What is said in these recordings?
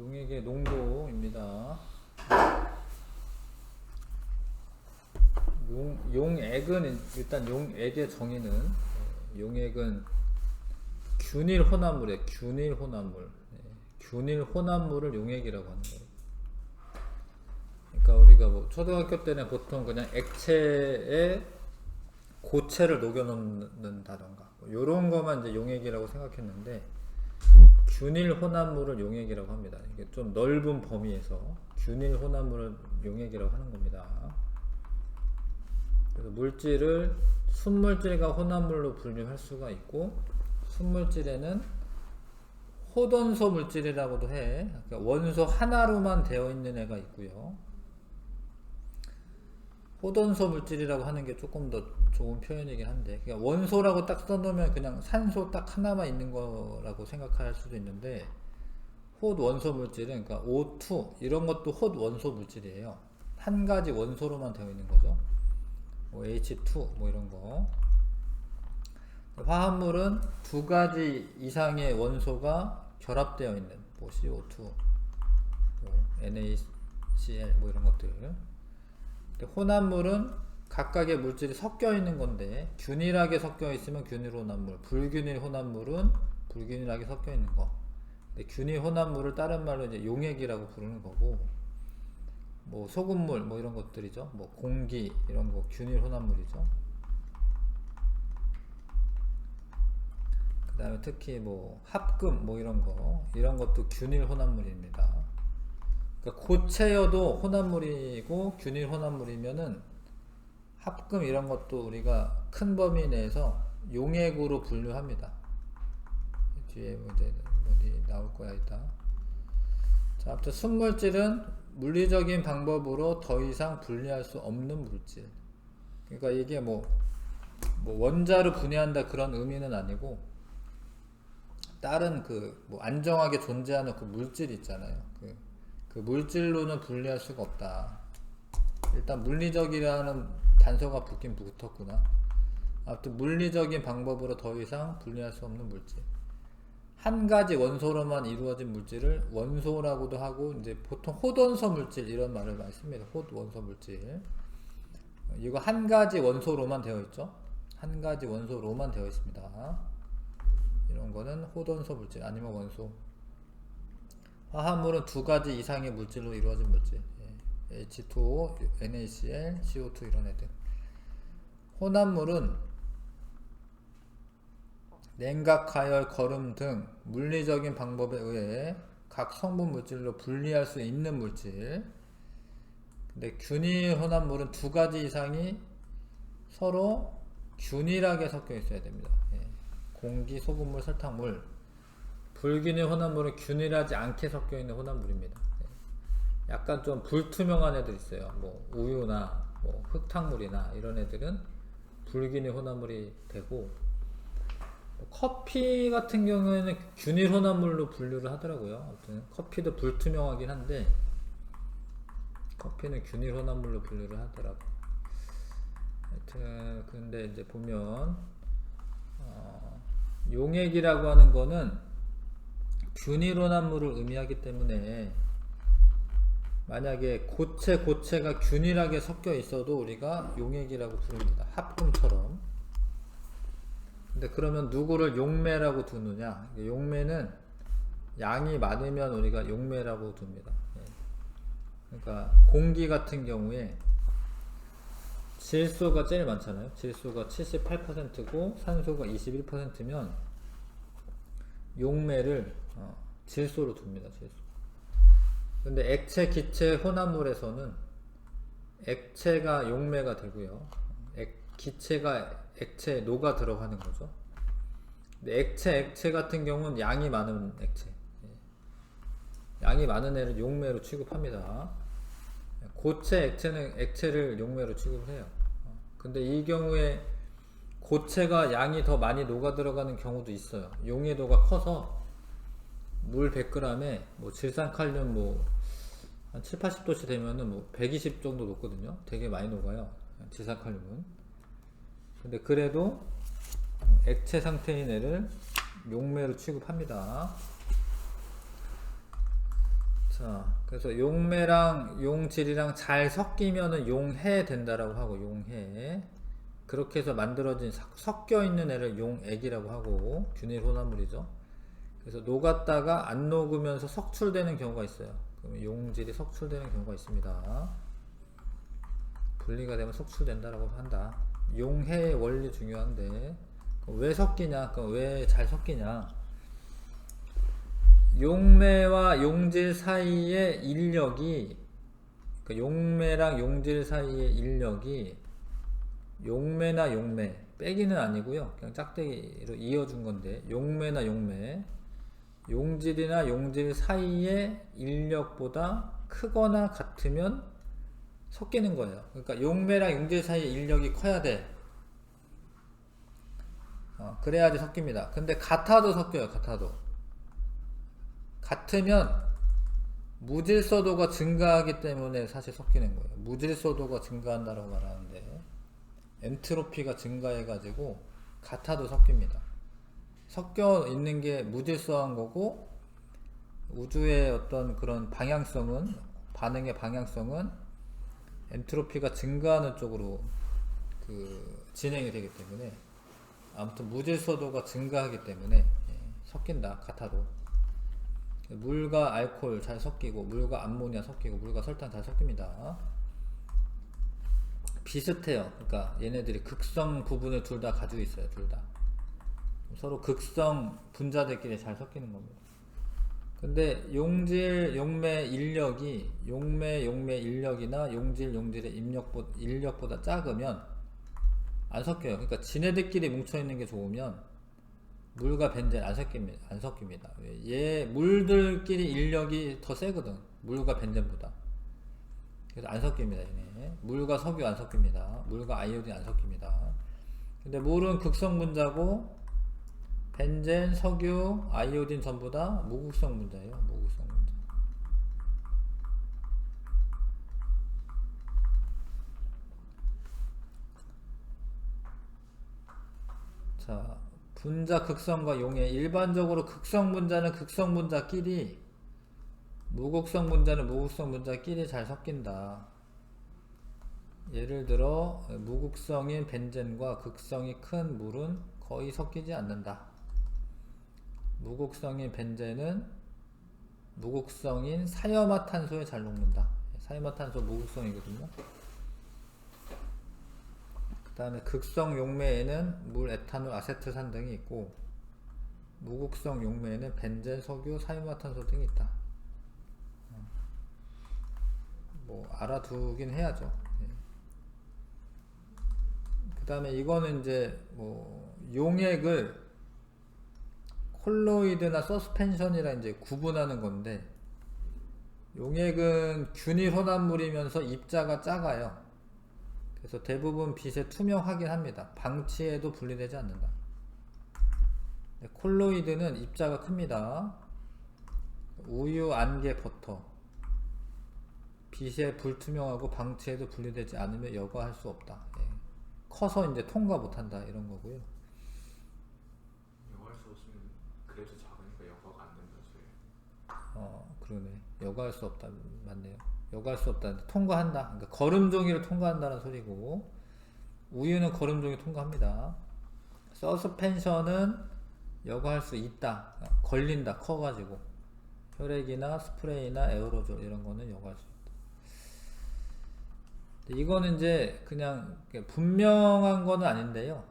용액의 농도입니다. 용액은 일단 용액의 정의는 용액은 균일 혼합물이에요. 균일 혼합물. 균일 혼합물을 용액이라고 하는 거예요. 그러니까 우리가 뭐 초등학교 때는 보통 그냥 액체에 고체를 녹여 놓는다던가 뭐 요런 거만 이제 용액이라고 생각했는데 균일 혼합물을 용액이라고 합니다. 이게 좀 넓은 범위에서 균일 혼합물을 용액이라고 하는 겁니다. 그래서 물질을 순물질과 혼합물로 분류할 수가 있고, 순물질에는 호돈소 물질이라고도 해. 그러니까 원소 하나로만 되어 있는 애가 있고요. 호돈소 물질이라고 하는 게 조금 더 좋은 표현이긴 한데, 그러니까 원소라고 딱 써놓으면 그냥 산소 딱 하나만 있는 거라고 생각할 수도 있는데, 톳 원소 물질은 그러니까 O2 이런 것도 톳 원소 물질이에요. 한 가지 원소로만 되어 있는 거죠. 뭐 H2 뭐 이런 거. 화합물은 두 가지 이상의 원소가 결합되어 있는 뭐 CO2, 뭐 NaCl 뭐 이런 것들. 혼합물은 각각의 물질이 섞여 있는 건데, 균일하게 섞여 있으면 균일 혼합물, 불균일 혼합물은 불균일하게 섞여 있는 거. 근데 균일 혼합물을 다른 말로 이제 용액이라고 부르는 거고, 뭐 소금물 뭐 이런 것들이죠. 뭐 공기 이런 거 균일 혼합물이죠. 그 다음에 특히 뭐 합금 뭐 이런 것도 균일 혼합물입니다. 그러니까 고체여도 혼합물이고 균일 혼합물이면은 합금 이런 것도 우리가 큰 범위 내에서 용액으로 분류합니다. 뒤에 어디 나올 거야 이따. 자, 아무튼 순물질은 물리적인 방법으로 더 이상 분리할 수 없는 물질. 그러니까 이게 뭐 원자로 분해한다 그런 의미는 아니고, 다른 뭐 안정하게 존재하는 그 물질 있잖아요. 그 물질로는 분리할 수가 없다. 일단 물리적이라는 단서가 붙긴 붙었구나. 아무튼 물리적인 방법으로 더 이상 분리할 수 없는 물질. 한 가지 원소로만 이루어진 물질을 원소라고도 하고, 이제 보통 톳원소 물질 이런 말을 많이 씁니다. 톳원소 물질. 이거 한 가지 원소로만 되어 있죠. 한 가지 원소로만 되어 있습니다. 이런 거는 톳원소 물질 아니면 원소. 화합물은 두 가지 이상의 물질로 이루어진 물질. H2O, NaCl, CO2 이런 애들. 혼합물은 냉각, 가열, 거름 등 물리적인 방법에 의해 각 성분 물질로 분리할 수 있는 물질. 근데 균일 혼합물은 두 가지 이상이 서로 균일하게 섞여 있어야 됩니다. 공기, 소금물, 설탕물. 불균일 혼합물은 균일하지 않게 섞여 있는 혼합물입니다. 약간 좀 불투명한 애들 있어요. 뭐 우유나 뭐 흙탕물이나 이런 애들은 불균일 혼합물이 되고, 커피 같은 경우에는 균일 혼합물로 분류를 하더라고요. 아무튼 커피도 불투명하긴 한데 커피는 균일 혼합물로 분류를 하더라고. 하여튼 근데 이제 보면 용액이라고 하는 거는 균일 혼합물을 의미하기 때문에, 만약에 고체가 균일하게 섞여 있어도 우리가 용액이라고 부릅니다. 합금처럼. 근데 그러면 누구를 용매라고 두느냐? 용매는 양이 많으면 우리가 용매라고 둡니다. 그러니까 공기 같은 경우에 질소가 제일 많잖아요. 질소가 78%고 산소가 21%면 용매를 질소로 둡니다. 질소. 근데 액체, 기체, 혼합물에서는 액체가 용매가 되고요. 기체가 액체에 녹아 들어가는 거죠. 근데 액체 같은 경우는 양이 많은 액체. 양이 많은 애를 용매로 취급합니다. 고체, 액체는 액체를 용매로 취급해요. 근데 이 경우에 고체가 양이 더 많이 녹아 들어가는 경우도 있어요. 용해도가 커서 물 100g에 뭐 질산칼륨 뭐 한 7, 80도씨 되면은 뭐 120 정도 녹거든요. 되게 많이 녹아요. 질산칼륨은. 근데 그래도 액체 상태인 애를 용매로 취급합니다. 자, 그래서 용매랑 용질이랑 잘 섞이면은 용해 된다라고 하고, 용해. 그렇게 해서 만들어진 섞여 있는 애를 용액이라고 하고, 균일 혼합물이죠. 그래서 녹았다가 안 녹으면서 석출되는 경우가 있어요. 그러면 용질이 석출되는 경우가 있습니다. 분리가 되면 석출된다라고 한다. 용해의 원리 중요한데, 왜 섞이냐? 왜 잘 섞이냐? 용매와 용질 사이의 인력이, 용매랑 용질 사이의 인력이 용매나 용매 빼기는 아니고요, 그냥 짝대기로 이어준 건데, 용매나 용매, 용질이나 용질 사이의 인력보다 크거나 같으면 섞이는 거예요. 그러니까 용매랑 용질 사이의 인력이 커야 돼. 그래야지 섞입니다. 근데 같아도 섞여요. 같으면 무질서도가 증가하기 때문에 사실 섞이는 거예요. 무질서도가 증가한다고 말하는데, 엔트로피가 증가해가지고 같아도 섞입니다. 섞여 있는 게 무질서한 거고, 우주의 어떤 그런 방향성은, 반응의 방향성은 엔트로피가 증가하는 쪽으로 진행이 되기 때문에, 아무튼 무질서도가 증가하기 때문에 섞인다. 같아도. 물과 알코올 잘 섞이고, 물과 암모니아 섞이고, 물과 설탕 잘 섞입니다. 비슷해요. 그러니까 얘네들이 극성 부분을 둘 다 가지고 있어요. 둘 다 서로 극성 분자들끼리 잘 섞이는 겁니다. 근데 용질 용매 인력이 용매 인력이나 용질의 인력보다 작으면 안 섞여요. 그러니까 지네들끼리 뭉쳐 있는 게 좋으면 물과 벤젠 안 섞입니다. 얘 물들끼리 인력이 더 세거든. 물과 벤젠보다. 그래서 안 섞입니다. 얘네. 물과 석유 안 섞입니다. 물과 아이오딘 안 섞입니다. 근데 물은 극성 분자고, 벤젠, 석유, 아이오딘 전부 다 무극성 분자예요. 무극성 분자. 자, 분자 극성과 용해. 일반적으로 극성 분자는 극성 분자끼리, 무극성 분자는 무극성 분자끼리 잘 섞인다. 예를 들어 무극성인 벤젠과 극성이 큰 물은 거의 섞이지 않는다. 무극성인 벤젠은 무극성인 사염화탄소에 잘 녹는다. 사염화탄소 무극성이거든요. 그 다음에 극성 용매에는 물, 에탄올, 아세트산 등이 있고, 무극성 용매에는 벤젠, 석유, 사염화탄소 등이 있다. 뭐 알아두긴 해야죠. 그 다음에 이거는 이제 뭐 용액을 콜로이드나 서스펜션이라 이제 구분하는 건데, 용액은 균일 혼합물이면서 입자가 작아요. 그래서 대부분 빛에 투명하긴 합니다. 방치해도 분리되지 않는다. 콜로이드는 입자가 큽니다. 우유, 안개, 버터. 빛에 불투명하고 방치해도 분리되지 않으면 여과할 수 없다. 커서 이제 통과 못한다, 이런 거고요. 여과할 수 없으면 그래도 작으니까 여과가 안 된다 소리. 그러네. 여과할 수 없다. 맞네요. 여과할 수 없다. 통과한다. 그러니까 거름종이를 통과한다는 소리고, 우유는 거름종이 통과합니다. 서스펜션은 여과할 수 있다. 걸린다. 커가지고. 혈액이나 스프레이나 에어로졸 이런 거는 여과할 수 있다. 이거는 이제 그냥 분명한 거는 아닌데요.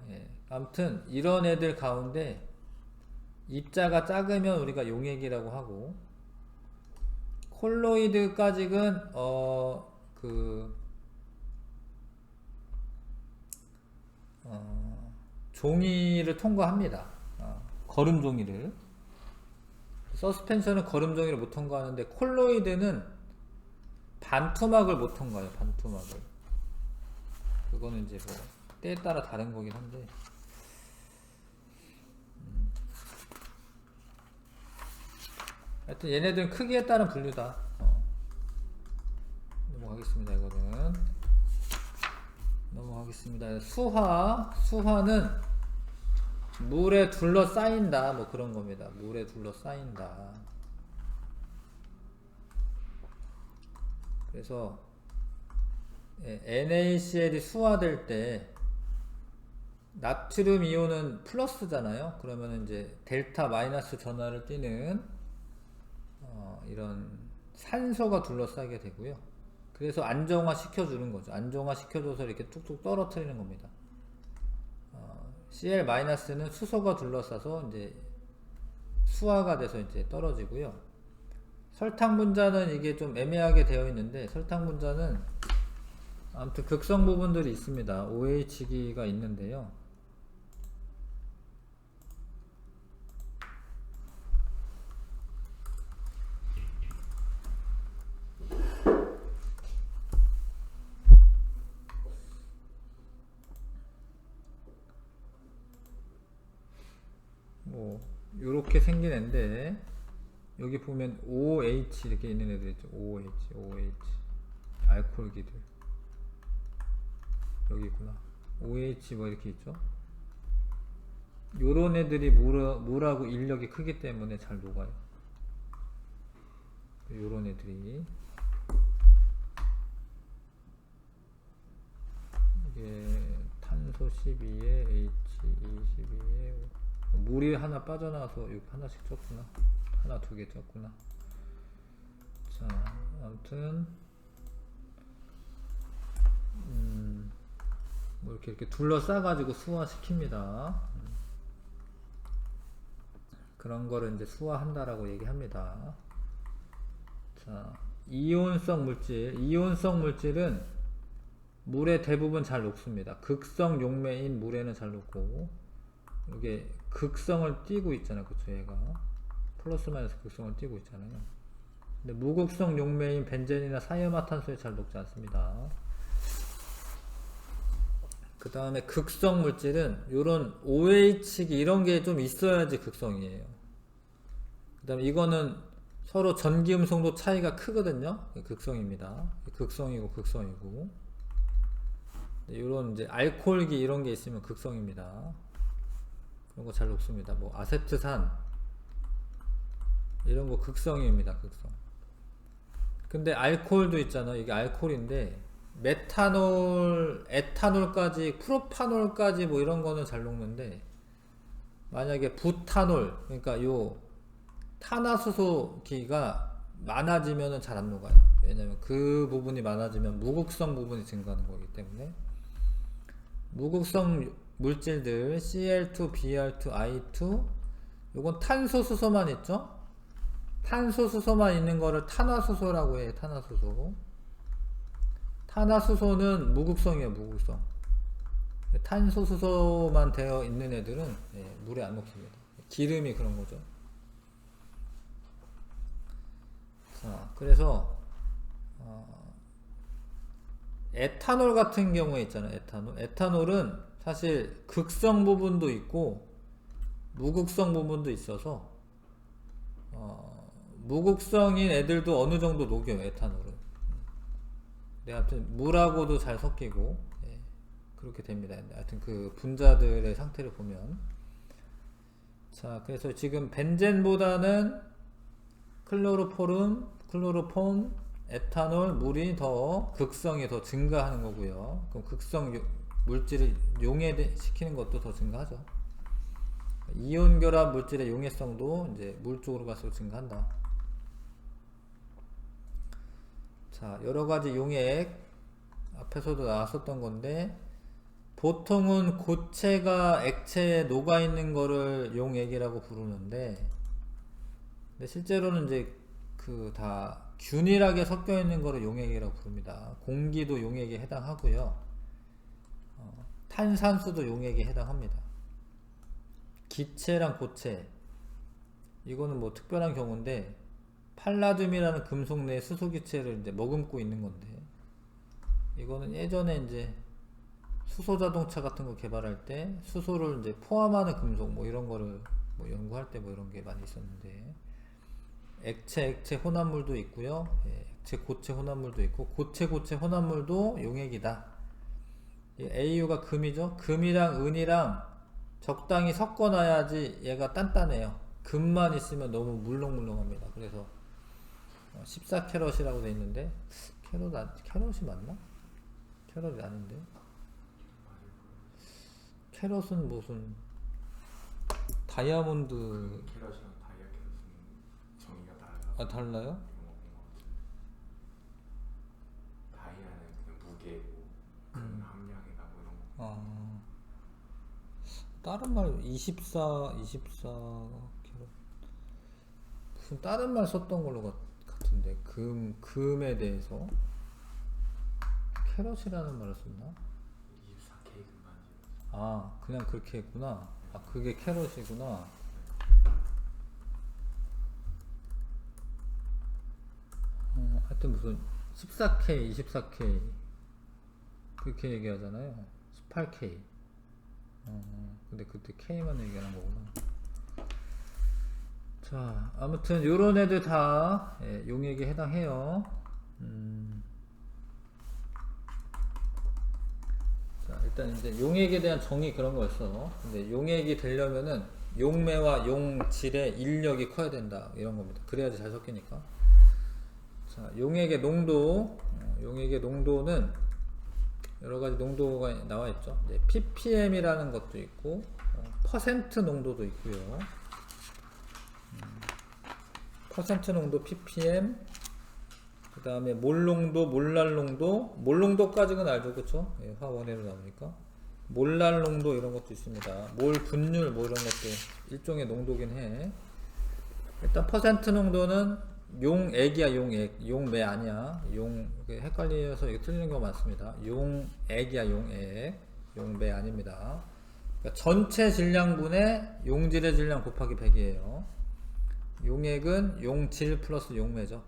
아무튼 이런 애들 가운데 입자가 작으면 우리가 용액이라고 하고, 콜로이드까지는 종이를 통과합니다. 거름 종이를. 서스펜션은 거름 종이를 못 통과하는데, 콜로이드는 반투막을 못 통과해요. 반투막을. 그거는 이제 뭐 때에 따라 다른 거긴 한데, 하여튼 얘네들은 크기에 따른 분류다. 넘어가겠습니다. 이거는 넘어가겠습니다. 수화는 물에 둘러싸인다, 뭐 그런 겁니다. 물에 둘러싸인다. 그래서 NaCl이 수화될 때 나트륨 이온은 플러스잖아요. 그러면 이제 델타 마이너스 전하를 띠는 이런 산소가 둘러싸게 되고요. 그래서 안정화 시켜주는 거죠. 안정화 시켜줘서 이렇게 뚝뚝 떨어뜨리는 겁니다. Cl-는 수소가 둘러싸서 이제 수화가 돼서 이제 떨어지고요. 설탕 분자는 이게 좀 애매하게 되어 있는데, 설탕 분자는 아무튼 극성 부분들이 있습니다. OH기가 있는데요. 뭐 요렇게 생긴 애인데, 여기 보면 OH 이렇게 있는 애들 있죠. OH 알코올기들 여기 있구나. OH 뭐 이렇게 있죠. 요런 애들이 물하고 인력이 크기 때문에 잘 녹아요. 요런 애들이 이게 탄소 12에 H 22에 물이 하나 빠져나와서 여기 하나씩 쪘구나. 하나 두 개 쪘구나. 자, 아무튼 뭐 이렇게 둘러싸 가지고 수화시킵니다. 그런 거를 이제 수화한다라고 얘기합니다. 자, 이온성 물질은 물에 대부분 잘 녹습니다. 극성 용매인 물에는 잘 녹고, 이게 극성을 띠고 있잖아요. 그쵸, 얘가 플러스 마이너스 극성을 띠고 있잖아요. 근데 무극성 용매인 벤젠이나 사이화탄소에 잘 녹지 않습니다. 그 다음에 극성 물질은 요런 OH기 이런 게 좀 있어야지 극성이에요. 그 다음에 이거는 서로 전기음성도 차이가 크거든요. 극성입니다. 극성이고 극성이고. 요런 이제 알코올기 이런 게 있으면 극성입니다. 그런 거 잘 녹습니다. 뭐 아세트산 이런 거 극성입니다. 극성. 근데 알코올도 있잖아요. 이게 알코올인데 메탄올, 에탄올까지, 프로파놀까지 뭐 이런 거는 잘 녹는데, 만약에 부탄올, 그러니까 요 탄화수소기가 많아지면은 잘 안 녹아요. 왜냐면 그 부분이 많아지면 무극성 부분이 증가하는 거기 때문에. 무극성 물질들 Cl2, Br2, I2, 요건 탄소수소만 있죠? 탄소수소만 있는 거를 탄화수소라고 해요. 탄화수소. 탄화수소는 무극성이에요. 무극성. 탄소수소만 되어 있는 애들은 물에 안 녹습니다. 기름이 그런 거죠. 자, 그래서 에탄올 같은 경우에 있잖아요. 에탄올은 사실 극성 부분도 있고 무극성 부분도 있어서 무극성인 애들도 어느 정도 녹여요. 에탄올은. 네, 하여튼 물하고도 잘 섞이고 그렇게 됩니다. 하여튼 그 분자들의 상태를 보면, 자, 그래서 지금 벤젠보다는 클로로폼, 에탄올, 물이 더 극성이 더 증가하는 거고요. 그럼 극성 물질을 용해시키는 것도 더 증가하죠. 이온 결합 물질의 용해성도 이제 물 쪽으로 갈수록 증가한다. 자, 여러 가지 용액 앞에서도 나왔었던 건데, 보통은 고체가 액체에 녹아 있는 거를 용액이라고 부르는데, 근데 실제로는 이제 그 다 균일하게 섞여 있는 거를 용액이라고 부릅니다. 공기도 용액에 해당하고요. 탄산수도 용액에 해당합니다. 기체랑 고체, 이거는 뭐 특별한 경우인데, 팔라듐이라는 금속 내 수소기체를 이제 머금고 있는 건데, 이거는 예전에 이제 수소자동차 같은 거 개발할 때 수소를 이제 포함하는 금속 뭐 이런 거를 뭐 연구할 때 뭐 이런 게 많이 있었는데, 액체 혼합물도 있고요. 액체 고체 혼합물도 있고, 고체 혼합물도 용액이다. AU가 금이죠. 금이랑 은이랑 적당히 섞어놔야지 얘가 단단해요. 금만 있으면 너무 물렁물렁합니다. 그래서 14캐럿이라고 되어 있는데 캐럿이 맞나? 캐럿이 아닌데. 캐럿은 무슨 다이아몬드. 캐럿이랑 다이아 캐럿은 정의가 달라요. 아, 달라요? 다이아는 그냥 무게고 그 함량이나 뭐 이런 거. 다른 말 24 캐럿 무슨 다른 말 썼던 걸로 같은데 금에 대해서 캐럿이라는 말을 썼나? 24K 금반지. 아, 그냥 그렇게 했구나. 아, 그게 캐럿이구나. 하여튼 무슨 14K, 24K 그렇게 얘기하잖아요. 18K. 근데 그때 K만 얘기하는 거구나. 자, 아무튼 요런 애들 다 용액에 해당해요. 자, 일단 이제 용액에 대한 정의 그런 거였어. 근데 용액이 되려면은 용매와 용질의 인력이 커야 된다, 이런 겁니다. 그래야지 잘 섞이니까. 자, 용액의 농도, 용액의 농도는 여러 가지 농도가 나와 있죠. ppm이라는 것도 있고, 퍼센트 농도도 있고요. 퍼센트 농도 ppm, 그 다음에 몰 농도, 몰랄 농도, 몰 농도까지는 알죠, 그쵸? 예, 화원회로 나오니까. 몰랄 농도 이런 것도 있습니다. 몰 분율 뭐 이런 것도 일종의 농도긴 해. 일단 퍼센트 농도는 용액이야, 용액. 용매 아니야. 헷갈려서 이거 틀리는 경우가 많습니다. 용액이야, 용액. 용매 아닙니다. 그러니까 전체 질량분의 용질의 질량 곱하기 100이에요. 용액은 용질 플러스 용매죠.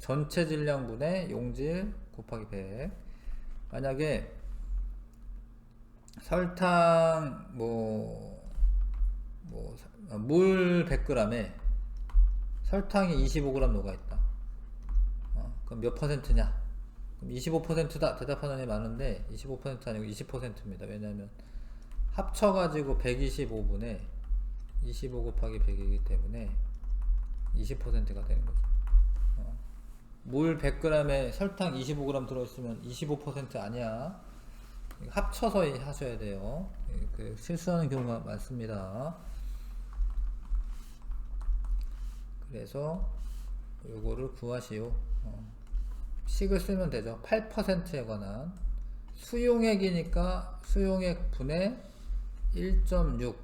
전체 질량분의 용질 곱하기 100. 만약에 설탕 물 100g에 설탕이 25g 녹아있다. 그럼 몇 퍼센트냐? 그럼 25%다. 대답하는 애 많은데 25% 아니고 20%입니다. 왜냐하면 합쳐가지고 125분에 25 곱하기 100이기 때문에 20%가 되는 거죠. 물 100g에 설탕 25g 들어있으면 25% 아니야. 합쳐서 하셔야 돼요. 실수하는 경우가 많습니다. 그래서 요거를 구하시오. 식을 쓰면 되죠. 8%에 관한 수용액이니까 수용액 분의 1.6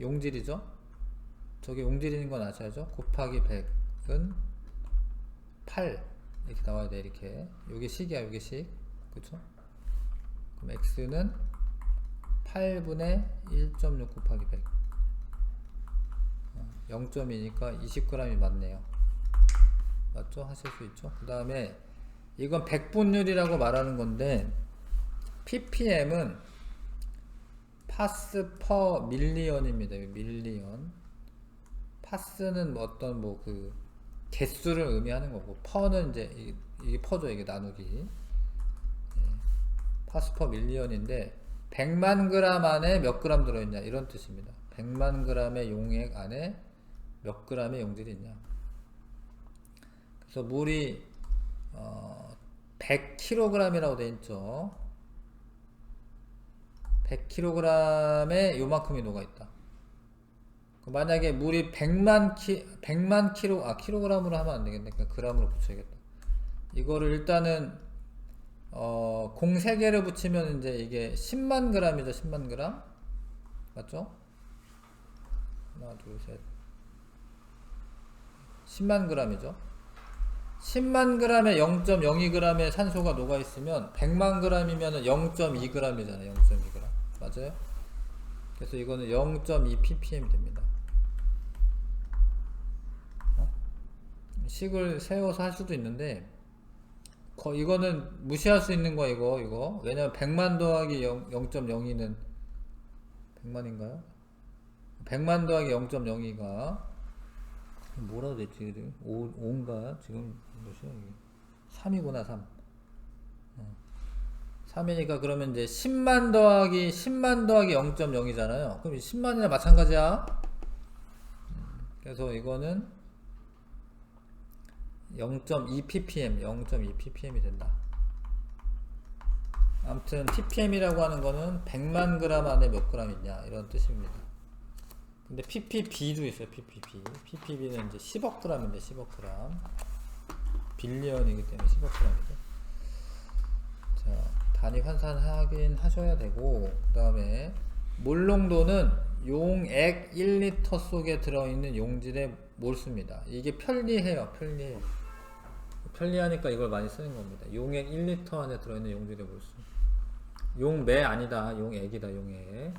용질이죠. 저게 용질인 건 아셔야죠. 곱하기 100은 8 이렇게 나와야 돼. 이렇게 요게 식이야, 요게 식. 그쵸? 그럼 x는 8분의 1.6 곱하기 100 0.2니까 20g이 맞네요. 맞죠? 하실 수 있죠? 그 다음에 이건 백분율이라고 말하는 건데 ppm은 파스 퍼 밀리언입니다. 밀리언. 파스는 어떤 그 개수를 의미하는 거고, 퍼는 이제 이게 퍼죠. 이게 나누기. 파스 퍼 밀리언인데 100만 그램 안에 몇 그램 들어있냐 이런 뜻입니다. 100만 그램의 용액 안에 몇 그램의 용질이 있냐. 그래서 물이 100kg이라고 되어 있죠. 100kg에 요만큼이 녹아있다. 만약에 물이 100만 킬로그램으로 하면 안 되겠네. 그러니까 그램으로 붙여야겠다. 이거를 일단은 공 3개를 붙이면 이제 이게 10만 g이죠. 10만 g. 맞죠? 하나, 둘, 셋. 10만 g이죠. 10만 g에 0.02g의 산소가 녹아있으면 100만 g이면 0.2g이잖아요. 0.2g. 맞아요? 그래서 이거는 0.2 ppm 됩니다. 식을 세워서 할 수도 있는데 이거는 무시할 수 있는 거야. 이거 왜냐면 100만 더하기 0.02는 100만인가요? 100만 더하기 0.02가 뭐라고 됐지? 5인가? 지금 몇이야 이게? 3이구나 3. 3이니까 그러면 이제 10만 더하기 0.0이잖아요. 그럼 10만이나 마찬가지야. 그래서 이거는 0.2 ppm, 0.2 ppm이 된다. 아무튼 ppm이라고 하는 거는 100만 g 안에 몇 g 있냐 이런 뜻입니다. 근데 ppb도 있어요. ppb는 이제 10억 g인데 10억 g 빌리언이기 때문에 10억 g이죠. 자, 단위 환산하긴 하셔야 되고, 그 다음에 몰농도는 용액 1리터 속에 들어있는 용질의 몰수입니다. 이게 편리해요. 편리하니까 이걸 많이 쓰는 겁니다. 용액 1리터 안에 들어있는 용질의 몰수. 용매 아니다. 용액이다. 용액.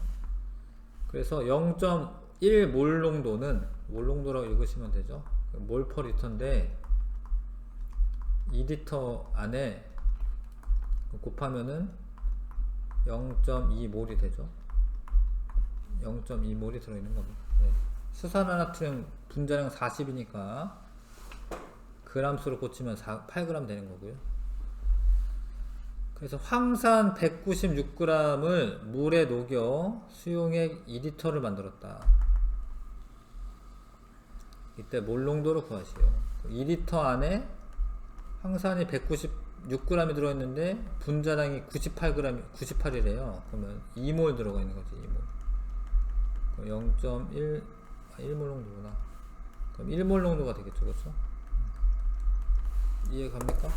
그래서 0.1 몰농도는 몰농도라고 읽으시면 되죠. 몰 퍼 리터인데 2리터 안에 곱하면은 0.2몰이 되죠. 0.2몰이 들어있는 겁니다. 네. 수산화나트륨 분자량 40이니까 그람수로 고치면 8g 되는 거고요. 그래서 황산 196g을 물에 녹여 수용액 2리터를 만들었다. 이때 몰농도를 구하시오. 2리터 안에 황산이 196g이 들어있는데 분자량이 98이래요. 그러면 2몰 들어가 있는 거지. 2몰. 0.1 1몰 농도구나. 그럼 1몰 농도가 되겠죠. 그렇죠? 이해 갑니까? 네.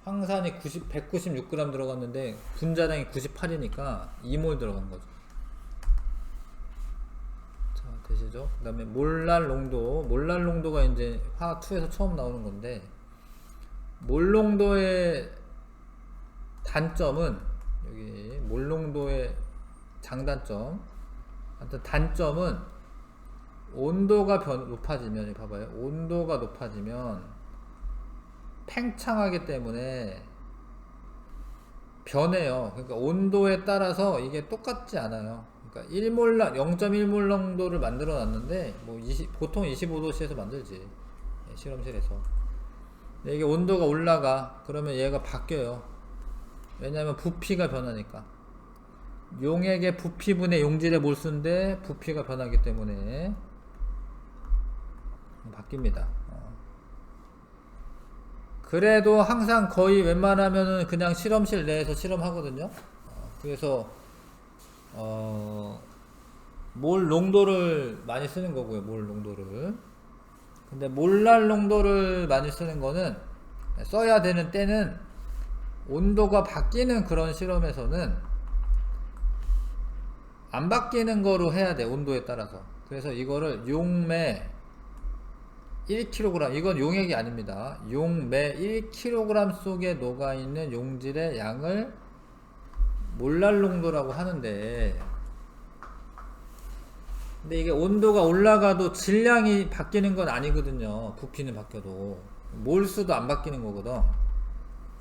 황산이 196g 들어갔는데 분자량이 98이니까 2몰 들어간 거죠. 자, 되시죠? 그 다음에 몰랄 농도가 이제 화학 2에서 처음 나오는 건데, 몰농도의 단점은, 여기 몰농도의 장단점, 하여튼 단점은 온도가 높아지면, 봐봐요. 온도가 높아지면 팽창하기 때문에 변해요. 그러니까 온도에 따라서 이게 똑같지 않아요. 그러니까 0.1몰 농도를 만들어 놨는데 뭐 보통 25도씨에서 만들지, 실험실에서. 근데 이게 온도가 올라가 그러면 얘가 바뀌어요. 왜냐하면 부피가 변하니까. 용액의 부피분의 용질의 몰수인데 부피가 변하기 때문에 바뀝니다. 그래도 항상 거의 웬만하면은 그냥 실험실 내에서 실험하거든요. 그래서 몰 농도를 많이 쓰는 거고요. 몰 농도를. 근데 몰랄 농도를 많이 쓰는 거는, 써야 되는 때는 온도가 바뀌는 그런 실험에서는 안 바뀌는 거로 해야 돼. 온도에 따라서. 그래서 이거를 용매 1kg, 이건 용액이 아닙니다. 용매 1kg 속에 녹아있는 용질의 양을 몰랄 농도라고 하는데, 근데 이게 온도가 올라가도 질량이 바뀌는 건 아니거든요. 부피는 바뀌어도 몰수도 안 바뀌는 거거든.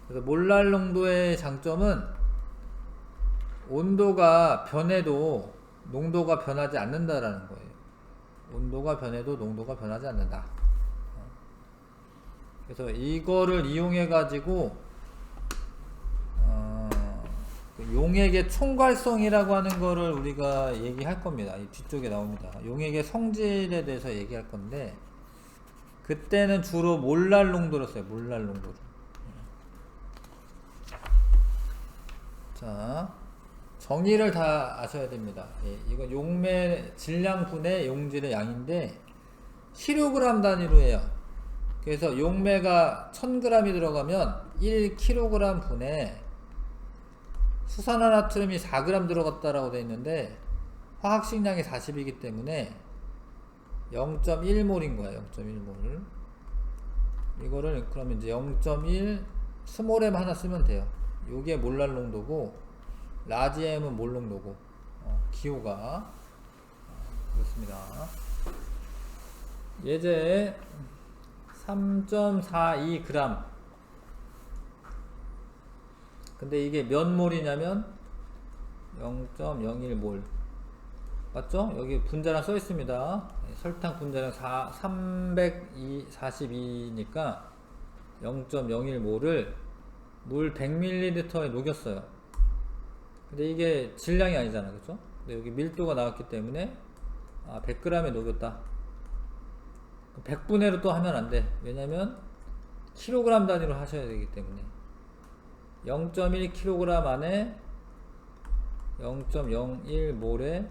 그래서 몰랄 농도의 장점은 온도가 변해도 농도가 변하지 않는다라는 거예요. 온도가 변해도 농도가 변하지 않는다. 그래서 이거를 이용해 가지고 용액의 총괄성이라고 하는 거를 우리가 얘기할 겁니다. 이 뒤쪽에 나옵니다. 용액의 성질에 대해서 얘기할 건데, 그때는 주로 몰랄 농도를 써요. 몰랄 농도를. 자, 정의를 다 아셔야 됩니다. 이건 용매 질량분의 용질의 양인데 kg 단위로 해요. 그래서 용매가 1000g이 들어가면 1kg 분에 수산화나트륨이 4g 들어갔다라고 되어 있는데 화학식량이 40이기 때문에 0.1몰인 거야. 0.1몰. 이거를 그러면 이제 0.1 스몰 m 하나 쓰면 돼요. 요게 몰랄 농도고, 라지 m은 몰 농도고, 기호가 그렇습니다. 예제 3.42g. 근데 이게 몇 몰이냐면 0.01몰. 맞죠? 여기 분자량 써 있습니다. 설탕 분자량 342니까 0.01몰을 물 100ml에 녹였어요. 근데 이게 질량이 아니잖아. 그쵸? 근데 여기 밀도가 나왔기 때문에 100g에 녹였다. 100분의 1로 또 하면 안 돼. 왜냐면 킬로그램 단위로 하셔야 되기 때문에 0.1kg 안에 0.01몰의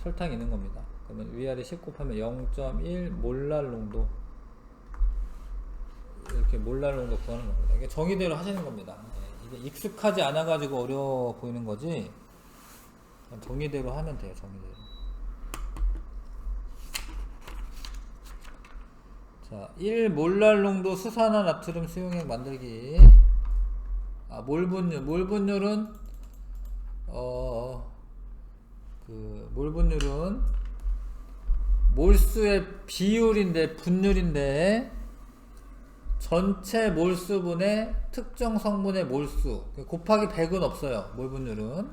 설탕이 있는 겁니다. 그러면 위아래 10 곱하면 0.1 몰랄 농도, 이렇게 몰랄 농도 구하는 겁니다. 이게 정의대로 하시는 겁니다. 이게 익숙하지 않아 가지고 어려워 보이는 거지, 정의대로 하면 돼요. 정의대로. 자, 1 몰랄 농도 수산화나트륨 수용액 만들기. 몰분율은 몰분율은 몰수의 비율인데, 분율인데, 전체 몰수분의 특정 성분의 몰수 곱하기 100은 없어요. 몰분율은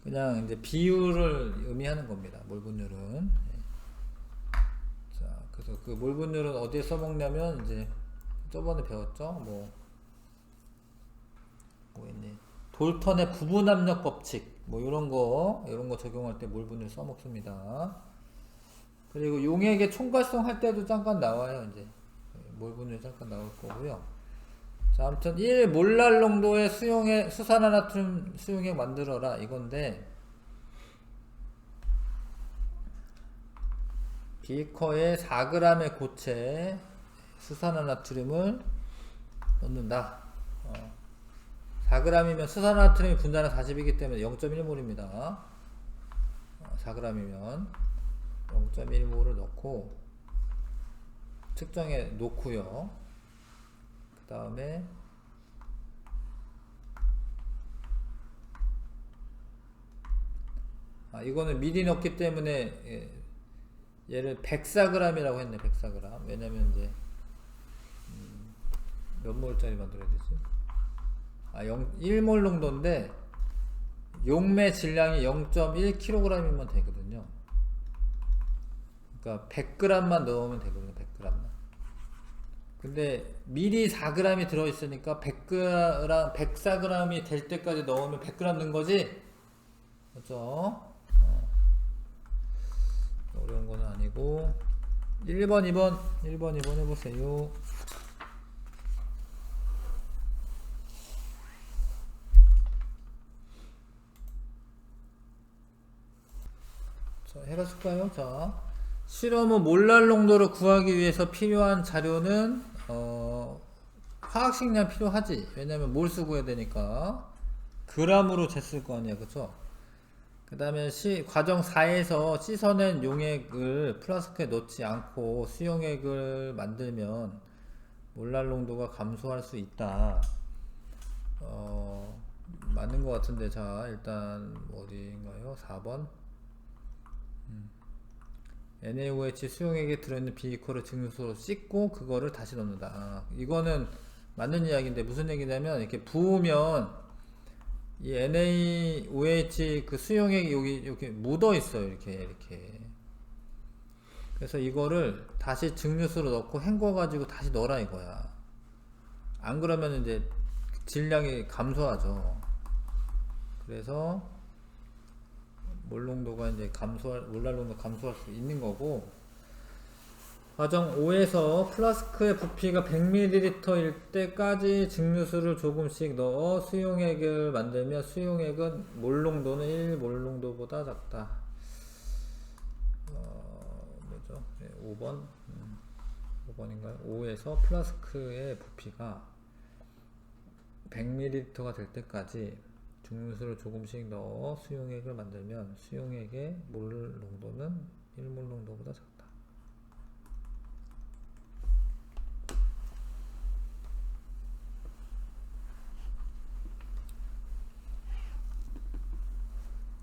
그냥 이제 비율을 의미하는 겁니다. 몰분율은. 자, 그래서 그 몰분율은 어디에 써먹냐면, 이제 저번에 배웠죠. 뭐였니? 돌턴의 부분압력 법칙, 이런 거 적용할 때 몰분율 써먹습니다. 그리고 용액의 총괄성 할 때도 잠깐 나와요. 이제 몰분율 잠깐 나올 거고요. 자, 아무튼 1 몰랄 농도의 수산화나트륨 수용액 만들어라 이건데, 비커에 4g의 고체 수산화나트륨을 넣는다. 4g이면 수산화나트륨이 분자는 40이기 때문에 0.1몰입니다. 4g이면 0.1몰을 넣고 측정해 놓고요. 그 다음에 이거는 미리 넣기 때문에 얘를 104g이라고 했네. 104g. 왜냐면 이제 몇 몰짜리 만들어야 되지? 1몰 농도인데 용매 질량이 0.1kg이면 되거든요. 그러니까 100g만 넣으면 되거든요. 100g만. 근데 미리 4g이 들어있으니까 104g이 될 때까지 넣으면 100g 넣은 거지? 그렇죠? 어려운 건 아니고. 1번, 2번 해보세요. 자, 해봤을까요? 자, 실험 후 몰랄 농도를 구하기 위해서 필요한 자료는 화학식량 필요하지. 왜냐면 몰수 구해야 되니까 g으로 쟀을 거 아니야. 그쵸? 그 다음에 과정 4에서 씻어낸 용액을 플라스크에 넣지 않고 수용액을 만들면 몰랄 농도가 감소할 수 있다. 맞는 것 같은데. 자, 일단 어디인가요? 4번. NaOH 수용액에 들어있는 비커를 증류소로 씻고 그거를 다시 넣는다. 이거는 맞는 이야기인데, 무슨 얘기냐면, 이렇게 부으면 이 NaOH 그 수용액이 여기 이렇게 묻어 있어요. 이렇게. 그래서 이거를 다시 증류수로 넣고 헹궈 가지고 다시 넣어라 이거야. 안 그러면 이제 질량이 감소하죠. 그래서 몰농도가 이제 몰랄 농도 감소할 수 있는 거고. 과정 5에서 플라스크의 부피가 100ml일 때까지 증류수를 조금씩 넣어 수용액을 만들면 수용액은 몰농도는 1몰농도보다 작다. 뭐죠? 네, 5번인가요? 5에서 플라스크의 부피가 100ml가 될 때까지 증류수를 조금씩 넣어 수용액을 만들면 수용액의 몰농도는 1몰농도보다 작다.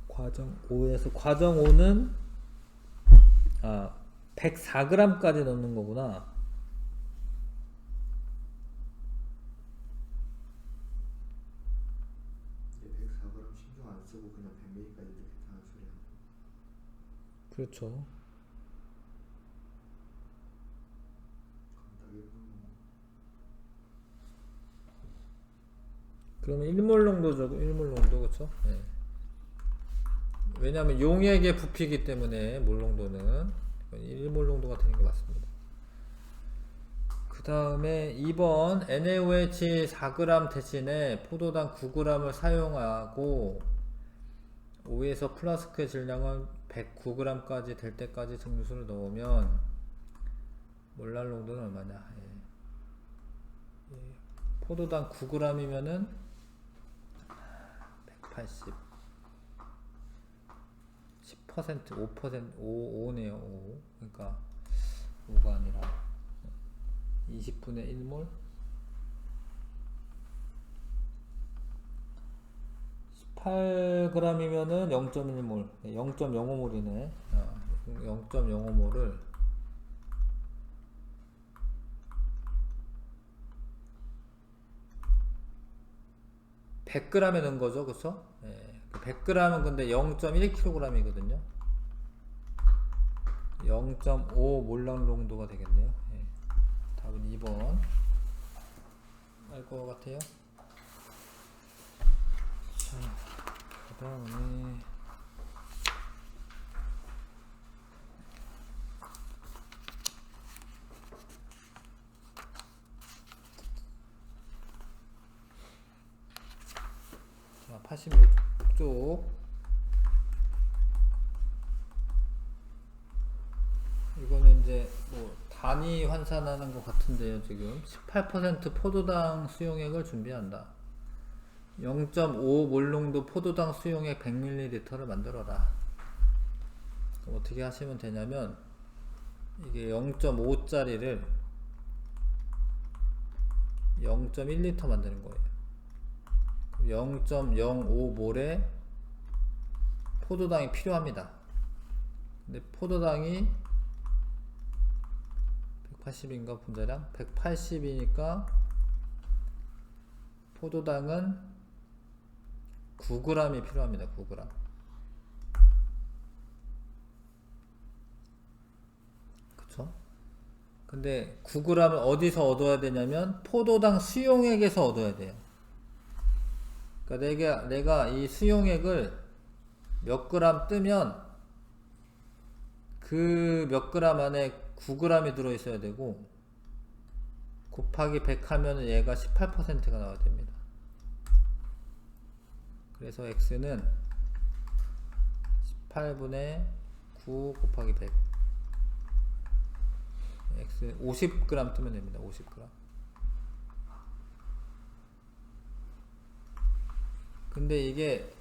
과정 5에서 과정 5는 104g까지 넣는 거구나. 이제 104g 신경 안 쓰고 그냥 100ml까지 이렇게 하는 소리야. 그렇죠. 그러면 1몰 농도죠. 1몰 농도. 그렇죠? 네. 왜냐하면 용액의 부피이기 때문에 몰농도는 1몰 농도가 되는 게 맞습니다. 그 그 다음에 2번 NaOH 4g 대신에 포도당 9g을 사용하고 오에서 플라스크의 질량은 109g까지 될 때까지 증류수를 넣으면 몰랄 농도는 얼마냐? 포도당 9g이면은 180 10% 5% 5네요 5 그러니까 5가 아니라 20분의 1몰 18g이면은 0.1몰 0.05몰이네 0.05몰을 100g에 넣은 거죠 그쵸? 100g은 근데 0.1kg이거든요 0.5 몰랑 농도가 되겠네요 답은 2번 알 것 같아요. 자, 그 다음에 자, 86쪽 이거는 이제 뭐 단위 환산하는 것 같은데요. 지금 18% 포도당 수용액을 준비한다. 0.5 몰농도 포도당 수용액 100ml를 만들어라. 어떻게 하시면 되냐면 이게 0.5짜리를 0.1L 만드는 거예요. 0.05몰의 포도당이 필요합니다. 근데 포도당이 180인가 분자량? 180이니까 포도당은 9g이 필요합니다. 9g. 그쵸? 근데 9g을 어디서 얻어야 되냐면 포도당 수용액에서 얻어야 돼요. 그러니까 내가 이 수용액을 몇 그램 뜨면 그 몇 그램 안에 9g이 들어있어야 되고 곱하기 100 하면 얘가 18%가 나와야 됩니다. 그래서 x는 18분의 9 곱하기 100 x 50g 뜨면 됩니다. 50g. 근데 이게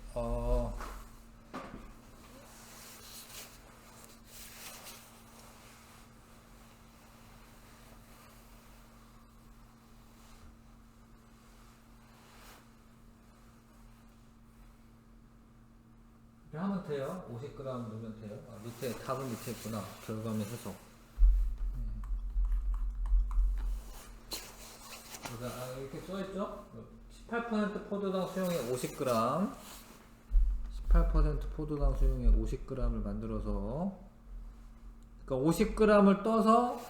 하면 돼요. 50g 넣으면 돼요. 밑에 답은 밑에 있구나. 결과물 해석. 이렇게 써있죠? 18% 포도당 수용액 50g 18% 포도당 수용액 50g을 만들어서 그러니까 50g을 떠서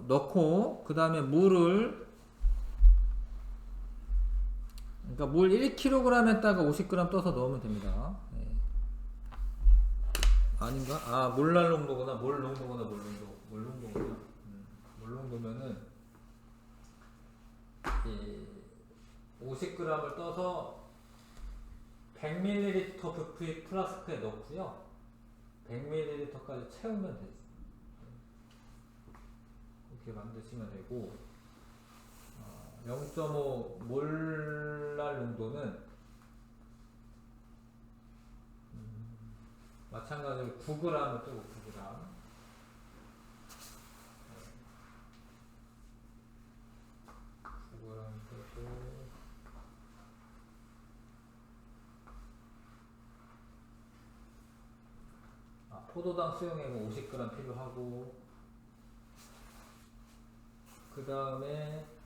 넣고 그 다음에 물을 그러니까 물 1kg에다가 50g 떠서 넣으면 됩니다. 아닌가? 아, 몰랄 농도구나. 몰 농도구나. 몰 농도구나. 몰 농도면은 50g을 떠서 100ml 부피 플라스크에 넣고요. 100ml까지 채우면 되죠. 이렇게 만드시면 되고 0.5 몰랄 농도는 마찬가지로 9g을 뜨고 9g 9g 뜨고 포도당 수용액은 50g 필요하고 그 다음에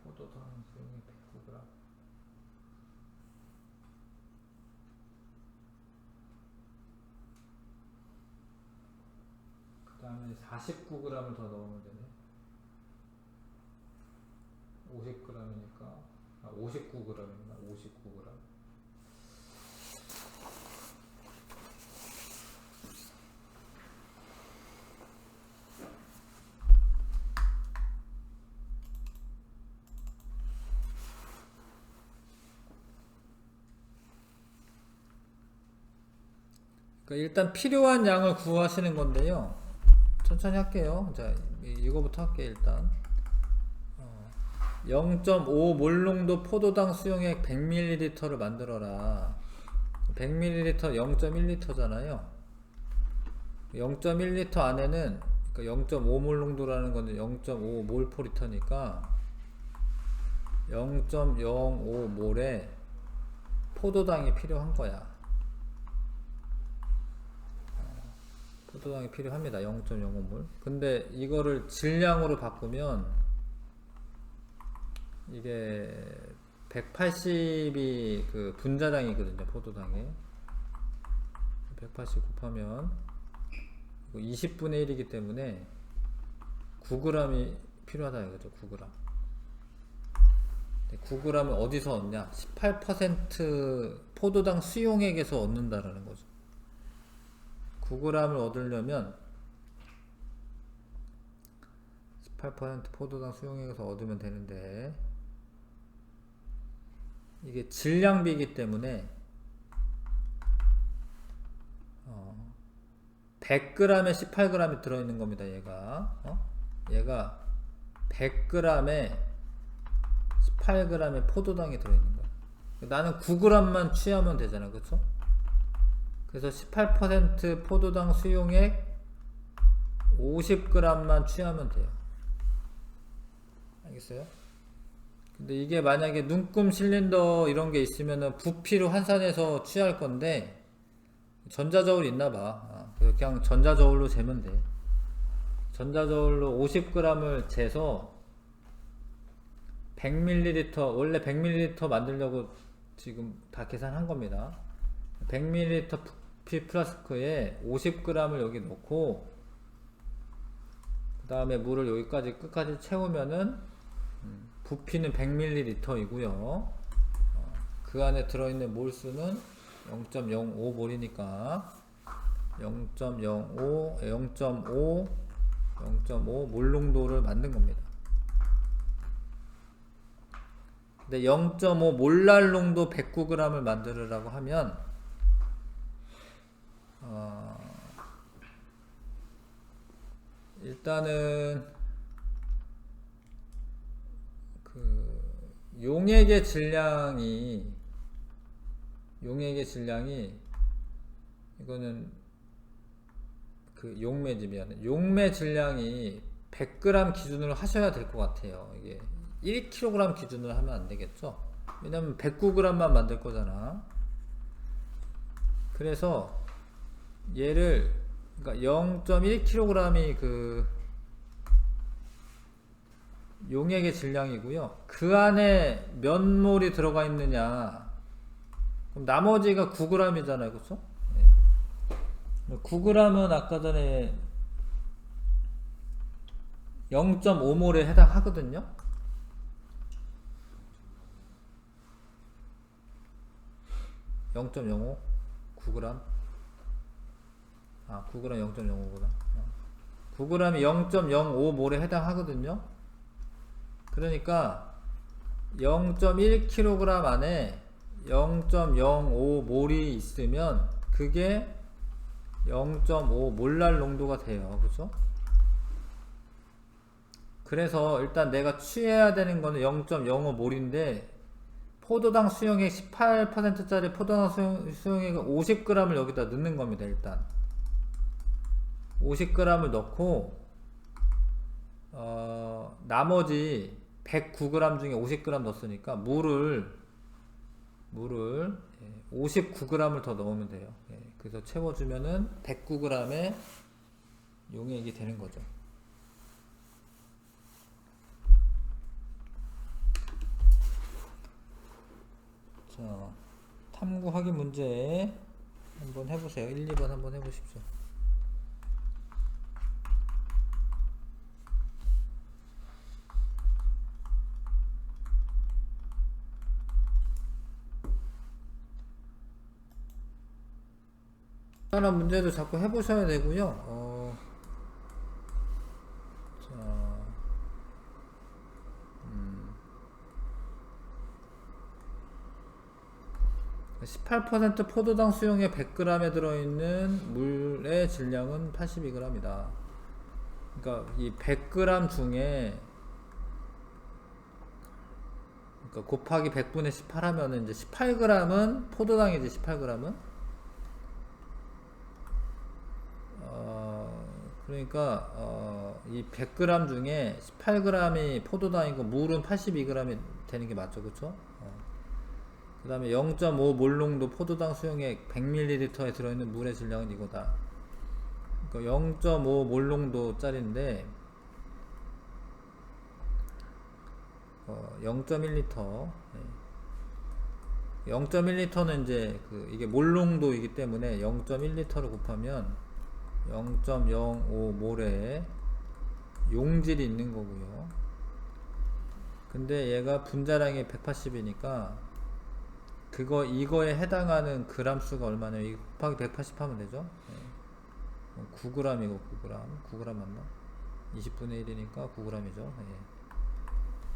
포도당 수용액 109g 그 다음에 49g을 더 넣으면 되네. 50g이니까 59g이구나. 59g. 그러니까 일단 필요한 양을 구하시는 건데요. 천천히 할게요. 자, 이거부터 할게요. 일단 0.5 몰농도 포도당 수용액 100ml를 만들어라. 100ml 0.1L잖아요. 0.1L 안에는 그러니까 0.5몰 농도라는 건데 0.5몰/리터니까 0.05몰의 포도당이 필요한 거야. 포도당이 필요합니다. 0.05몰. 근데 이거를 질량으로 바꾸면 이게 180이 그 분자량이거든요. 포도당이 180 곱하면 20분의 1이기 때문에 9g이 필요하다 이거죠. 9g. 9g을 어디서 얻냐? 18% 포도당 수용액에서 얻는다라는 거죠. 9g을 얻으려면 18% 포도당 수용액에서 얻으면 되는데 이게 질량비이기 때문에 100g에 18g이 들어있는 겁니다. 얘가 100g에 18g의 포도당이 들어있는 거야. 나는 9g만 취하면 되잖아. 그쵸? 그래서 18% 포도당 수용액 50g만 취하면 돼요. 알겠어요? 근데 이게 만약에 눈금 실린더 이런 게 있으면은 부피로 환산해서 취할 건데 전자저울 있나봐. 그냥 전자저울로 재면 돼. 전자저울로 50g을 재서 100ml, 원래 100ml 만들려고 지금 다 계산한 겁니다. 100ml 부피 플라스크에 50g을 여기 넣고 그 다음에 물을 여기까지 끝까지 채우면은 부피는 100ml이고요. 그 안에 들어있는 몰수는 0.05몰이니까 0.5 몰농도를 만든 겁니다. 근데 0.5 몰랄 농도 109g을 만들으라고 하면 일단은 그 용액의 질량이 이거는 그 용매 질량이 100g 기준으로 하셔야 될 것 같아요. 이게 1kg 기준으로 하면 안 되겠죠? 왜냐면 109g만 만들 거잖아. 그래서 얘를 그러니까 0.1kg이 그 용액의 질량이고요. 그 안에 몇 몰이 들어가 있느냐? 그럼 나머지가 9g이잖아요, 그렇죠? 9g은 아까 전에 0.5몰에 해당하거든요. 0.05 9g 9g 0.05보다 9g이 0.05몰에 해당하거든요. 그러니까 0.1kg 안에 0.05몰이 있으면 그게 0.5몰랄 농도가 돼요. 그죠? 그래서 일단 내가 취해야 되는 거는 0.05몰인데 포도당 수용액 18%짜리 포도당 수용액을 50g을 여기다 넣는 겁니다. 일단 50g을 넣고 나머지 109g 중에 50g 넣었으니까 물을 59g을 더 넣으면 돼요. 그래서 채워주면은 109g의 용액이 되는 거죠. 자, 탐구하기 문제 한번 해보세요. 1, 2번 한번 해보십시오. 간단한 문제도 자꾸 해보셔야 되고요. 자, 18% 포도당 수용액 100g에 들어있는 물의 질량은 82g이다. 그러니까 이 100g 중에 그러니까 곱하기 100분의 18 하면은 이제 18g은 포도당이지. 18g은 그러니까 이 100g 중에 18g이 포도당이고 물은 82g이 되는 게 맞죠, 그쵸? 그 다음에 0.5 몰농도 포도당 수용액 100ml에 들어있는 물의 질량은 이거다. 그러니까 0.5 몰농도 짜리인데 0.1리터 0.1리터는 이제 이게 몰농도이기 때문에 0.1리터를 곱하면 0.05몰의 용질이 있는 거고요. 근데 얘가 분자량이 180이니까 이거에 해당하는 그람 수가 얼마냐면 이거 곱하기 180 하면 되죠. 9g이고 9g 맞나? 20분의 1이니까 9g이죠.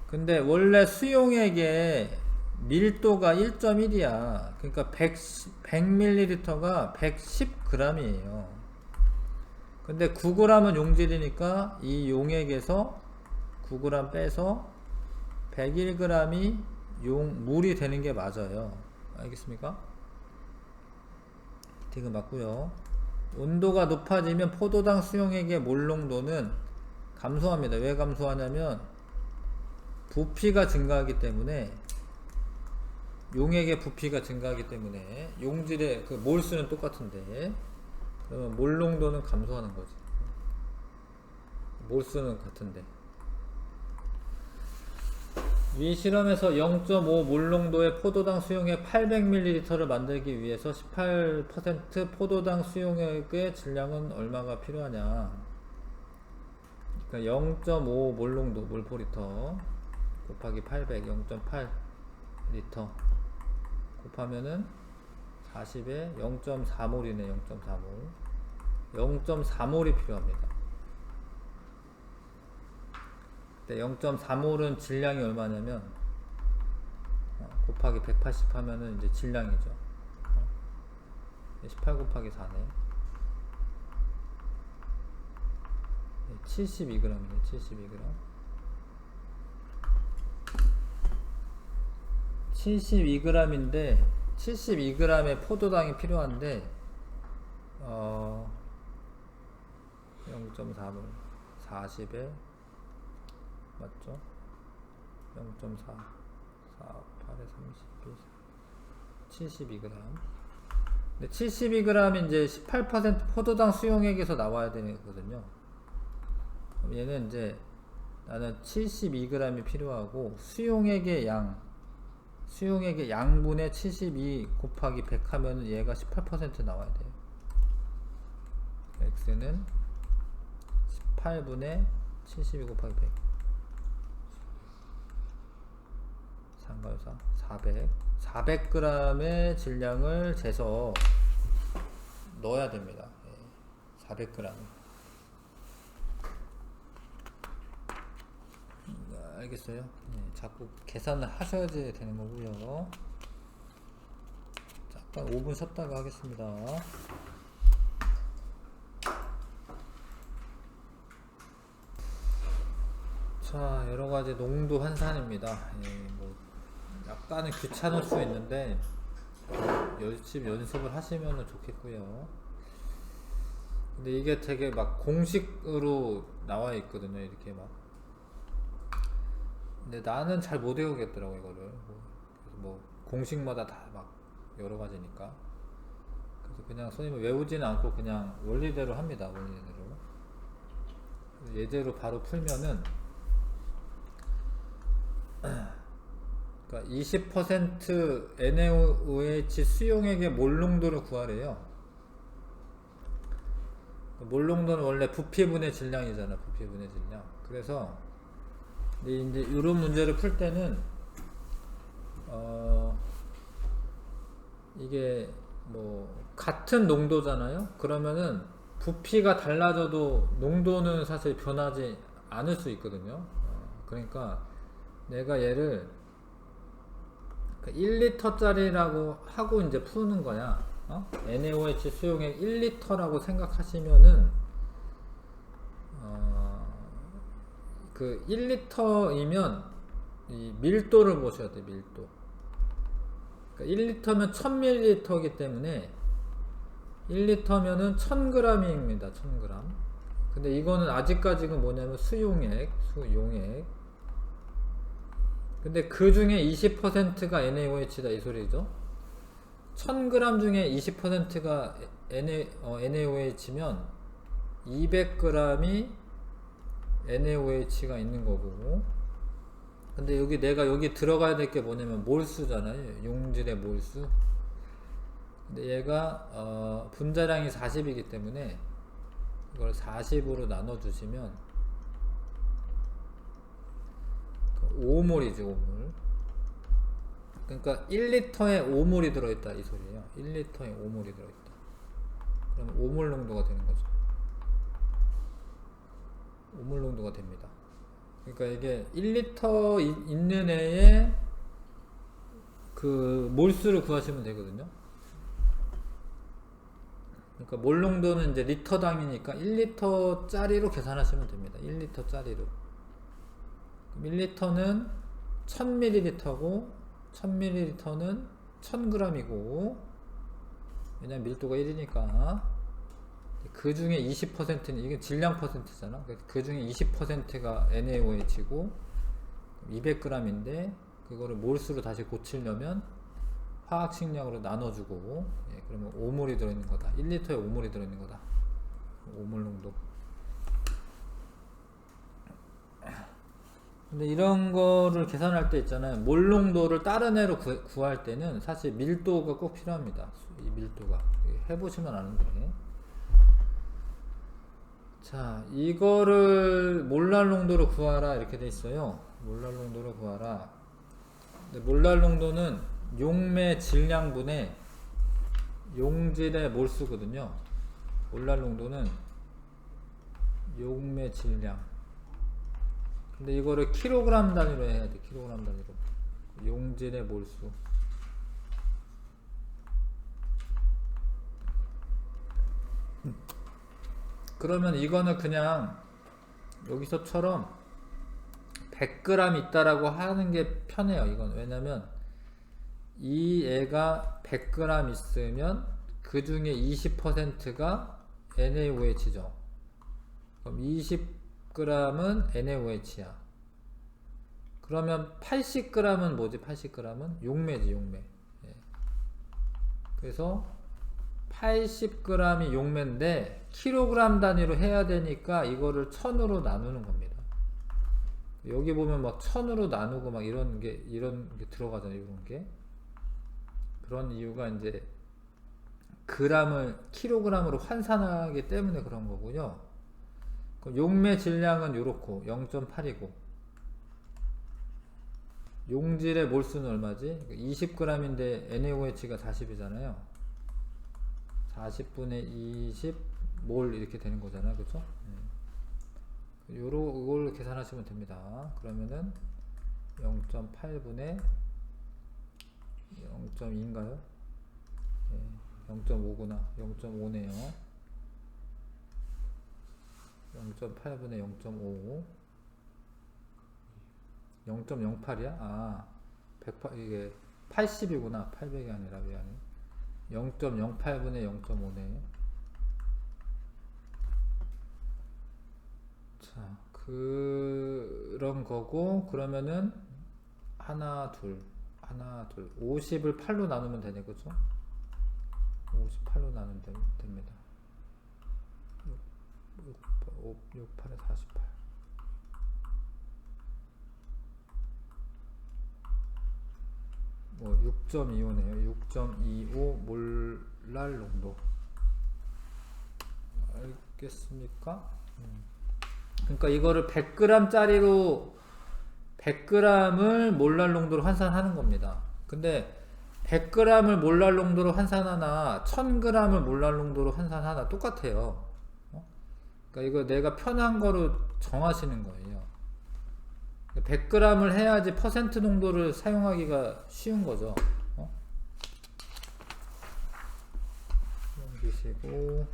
근데 원래 수용액의 밀도가 1.1이야. 그러니까 100ml가 110g이에요. 근데 9g은 용질이니까 이 용액에서 9g 빼서 101g이 물이 되는 게 맞아요. 알겠습니까? 디귿 맞고요. 온도가 높아지면 포도당 수용액의 몰농도는 감소합니다. 왜 감소하냐면 부피가 증가하기 때문에, 용액의 부피가 증가하기 때문에 용질의 그 몰수는 똑같은데 그러면 몰농도는 감소하는 거지. 몰수는 같은데. 위 실험에서 0.5 몰농도의 포도당 수용액 800ml를 만들기 위해서 18% 포도당 수용액의 질량은 얼마가 필요하냐. 그러니까 0.5 몰농도 몰포리터 곱하기 800 0.8리터 곱하면은 40에 0.4몰이네. 0.4몰 0.4몰이 필요합니다. 0.4몰은 질량이 얼마냐면 곱하기 180 하면은 이제 질량이죠. 18 곱하기 4네. 72g이네. 72g. 72g인데 72g의 포도당이 필요한데 0.4몰 40에 맞죠? 0.4 8에 32 72g. 근데 72g 이제 18% 포도당 수용액에서 나와야 되는 거거든요. 그럼 얘는 이제 나는 72g이 필요하고 수용액의 양분의 72 곱하기 100 하면은 얘가 18% 나와야 돼요. x는 18분의 72 곱하기 100 상가요사 400g의 질량을 재서 넣어야 됩니다. 400g. 알겠어요? 자꾸 계산을 하셔야지 되는 거고요. 잠깐 5분 쉬었다가 하겠습니다. 자, 여러가지 농도 환산입니다. 뭐 약간은 귀찮을 수 있는데 열심히 연습을 하시면 좋겠고요. 근데 이게 되게 막 공식으로 나와 있거든요. 이렇게 막. 근데 나는 잘 못 외우겠더라고 이거를. 뭐 공식마다 다 막 여러 가지니까. 그래서 그냥 선생님은 외우지는 않고 그냥 원리대로 합니다. 원리대로. 예제로 바로 풀면은 그러니까 20% NaOH 수용액의 몰농도를 구하래요. 몰농도는 원래 부피분의 질량이잖아. 부피분의 질량. 그래서 이제 이런 문제를 풀 때는 이게 뭐 같은 농도잖아요. 그러면은 부피가 달라져도 농도는 사실 변하지 않을 수 있거든요. 그러니까 내가 얘를 1리터짜리라고 하고 이제 푸는 거야. NaOH 수용액 1리터라고 생각하시면은 그 1리터이면 이 밀도를 보셔야 돼. 밀도. 그러니까 1리터면 1000ml이기 때문에 1리터면은 1000g입니다. 1000g. 근데 이거는 아직까지는 뭐냐면 수용액. 근데 그 중에 20%가 NaOH다 이 소리죠. 1000g 중에 20%가 NaOH면 200g이 NaOH가 있는 거고. 근데 여기 들어가야 될 게 뭐냐면 몰수잖아요. 용질의 몰수. 근데 얘가 분자량이 40이기 때문에 이걸 40으로 나눠 주시면 5몰이죠. 5몰. 그러니까 1리터에 5몰이 들어있다 이 소리예요. 1리터에 5몰이 들어있다. 그럼 5몰 농도가 되는 거죠. 5몰 농도가 됩니다. 그러니까 이게 1리터 있는 애에 그 몰수를 구하시면 되거든요. 그러니까 몰 농도는 이제 리터당이니까 1리터짜리로 계산하시면 됩니다. 1리터짜리로. 1리터는 1000ml고 1000ml는 1000g이고, 왜냐면 밀도가 1이니까 그 중에 20%는 이게 질량 퍼센트잖아. 그 중에 20%가 NaOH고 200g인데 그거를 몰수로 다시 고치려면 화학식량으로 나눠주고, 그러면 5몰이 들어있는 거다. 1리터에 5몰이 들어있는 거다. 5몰 농도. 근데 이런 거를 계산할 때 있잖아요. 몰 농도를 다른 애로 구할 때는 사실 밀도가 꼭 필요합니다. 이 밀도가. 해보시면 아는데. 자, 이거를 몰랄 농도로 구하라 이렇게 돼 있어요. 몰랄 농도로 구하라. 근데 몰랄 농도는 용매 질량분의 용질의 몰수거든요. 몰랄 농도는 용매 질량. 근데 이거를 킬로그램 단위로 해야 돼. 킬로그램 단위로. 용질의 몰수. 그러면 이거는 그냥 여기서처럼 100g 있다라고 하는 게 편해요. 이건 왜냐면 이 애가 100g 있으면 그 중에 20%가 NaOH죠. 그럼 20g은 NaOH야. 그러면 80g은 뭐지? 80g은 용매지, 용매. 그래서 80g이 용매인데 킬로그램 단위로 해야 되니까 이거를 1000으로 나누는 겁니다. 여기 보면 막 1000으로 나누고 막 이런 게 들어가잖아요. 이런 게. 그런 이유가 이제 그램을 킬로그램으로 환산하기 때문에 그런 거고요. 그럼 용매 질량은 요렇고 0.8이고 용질의 몰수는 얼마지? 20g인데 NaOH가 40이잖아요. 40분의 20 몰 이렇게 되는 거잖아요. 그쵸? 요걸 계산하시면 됩니다. 그러면은 0.8분의 0.2인가요? 0.5구나. 0.5네요. 0.8분의 0.5 0.08이야? 아, 108, 이게 80이구나. 800이 아니라 미안해. 0.08분의 0.5네. 자, 그런 거고, 그러면은 하나, 둘 50을 8로 나누면 되네, 그죠? 58로 나누면 됩니다. 6, 8에 48. 뭐 6.25네요. 6.25 몰랄 농도. 알겠습니까? 그러니까 이거를 100g 짜리로 100g을 몰랄 농도로 환산하는 겁니다. 근데 100g을 몰랄 농도로 환산하나 1000g을 몰랄 농도로 환산하나 똑같아요. 그러니까 이거 내가 편한 거로 정하시는 거예요. 100g을 해야지 퍼센트 농도를 사용하기가 쉬운 거죠. 넘기시고,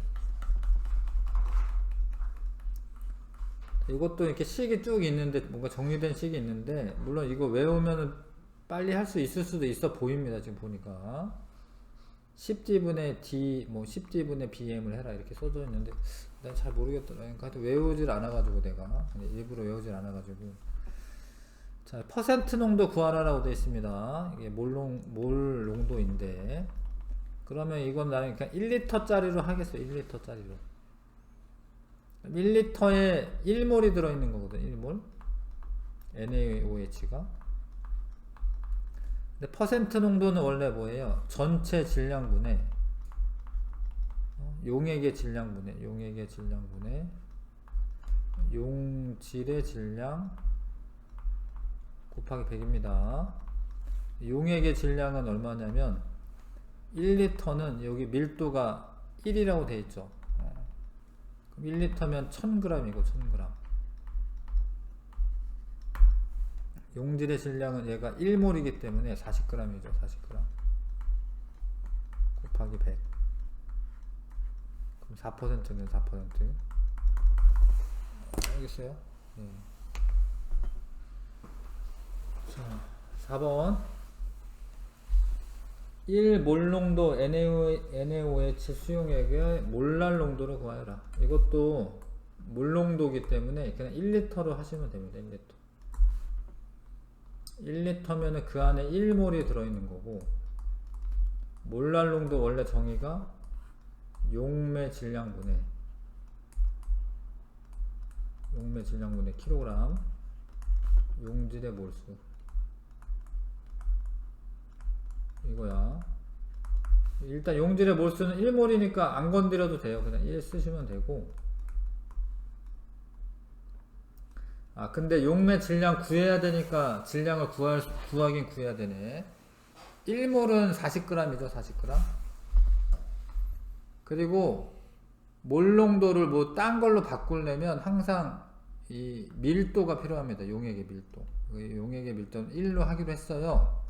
이것도 이렇게 식이 쭉 있는데, 뭔가 정리된 식이 있는데, 물론 이거 외우면은 빨리 할 수 있을 수도 있어 보입니다. 지금 보니까 10G분의 D, 뭐 10G분의 BM을 해라 이렇게 써져 있는데 난 잘 모르겠더라. 하여튼 외우질 않아가지고 내가 일부러 외우질 않아가지고. 자, 퍼센트 농도 구하라라고 되어 있습니다. 이게 몰 농도인데, 그러면 이건 나는 그냥 1리터짜리로 하겠어요. 1리터짜리로. 1리터에 1몰이 들어있는 거거든. 1몰 NaOH가. 근데 퍼센트 농도는 원래 뭐예요? 전체 질량분의 용액의 질량분의 용질의 질량 곱하기 100입니다. 용액의 질량은 얼마냐면 1리터는 여기 밀도가 1이라고 되어 있죠. 그럼 1리터면 1000g이고 1000g. 용질의 질량은 얘가 1몰이기 때문에 40g이죠. 40g 곱하기 100. 그럼 4%는 4%. 알겠어요? 네. 자, 4번 1몰 농도 NaOH 수용액의 몰랄 농도를 구하여라. 이것도 몰 농도이기 때문에 그냥 1리터로 하시면 됩니다. 1리터면은 그 안에 1몰이 들어있는 거고, 몰랄 농도 원래 정의가 용매 질량분의 킬로그램 용질의 몰수 이거야. 일단 용질의 몰수는 1몰이니까 안 건드려도 돼요. 그냥 1 쓰시면 되고. 근데 용매 질량 구해야 되니까 질량을 구하긴 구해야 되네. 1몰은 40g이죠. 40g. 그리고 몰 농도를 뭐 딴 걸로 바꾸려면 항상 이 밀도가 필요합니다. 용액의 밀도. 용액의 밀도는 1로 하기로 했어요.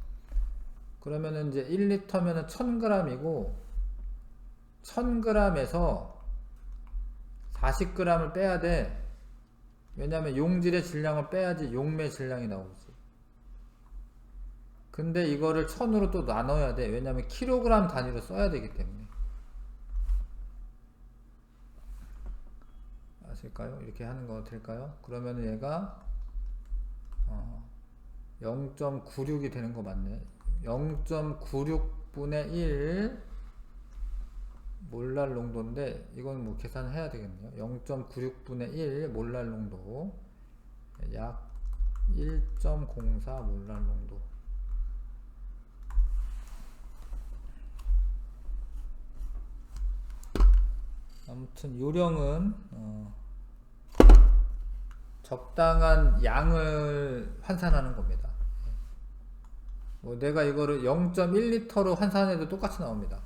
그러면은 이제 1리터면은 1000g이고 1000g에서 40g을 빼야 돼. 왜냐면 용질의 질량을 빼야지 용매 질량이 나오지. 근데 이거를 1000으로 또 나눠야 돼. 왜냐면 킬로그램 단위로 써야 되기 때문에. 아실까요? 이렇게 하는 거 될까요? 그러면은 얘가 0.96이 되는 거 맞네. 0.96분의 1 몰랄 농도인데, 이건 뭐 계산해야 되겠네요. 0.96분의 1 몰랄 농도, 약 1.04 몰랄 농도. 아무튼 요령은 적당한 양을 환산하는 겁니다. 뭐 내가 이거를 0.1리터로 환산해도 똑같이 나옵니다.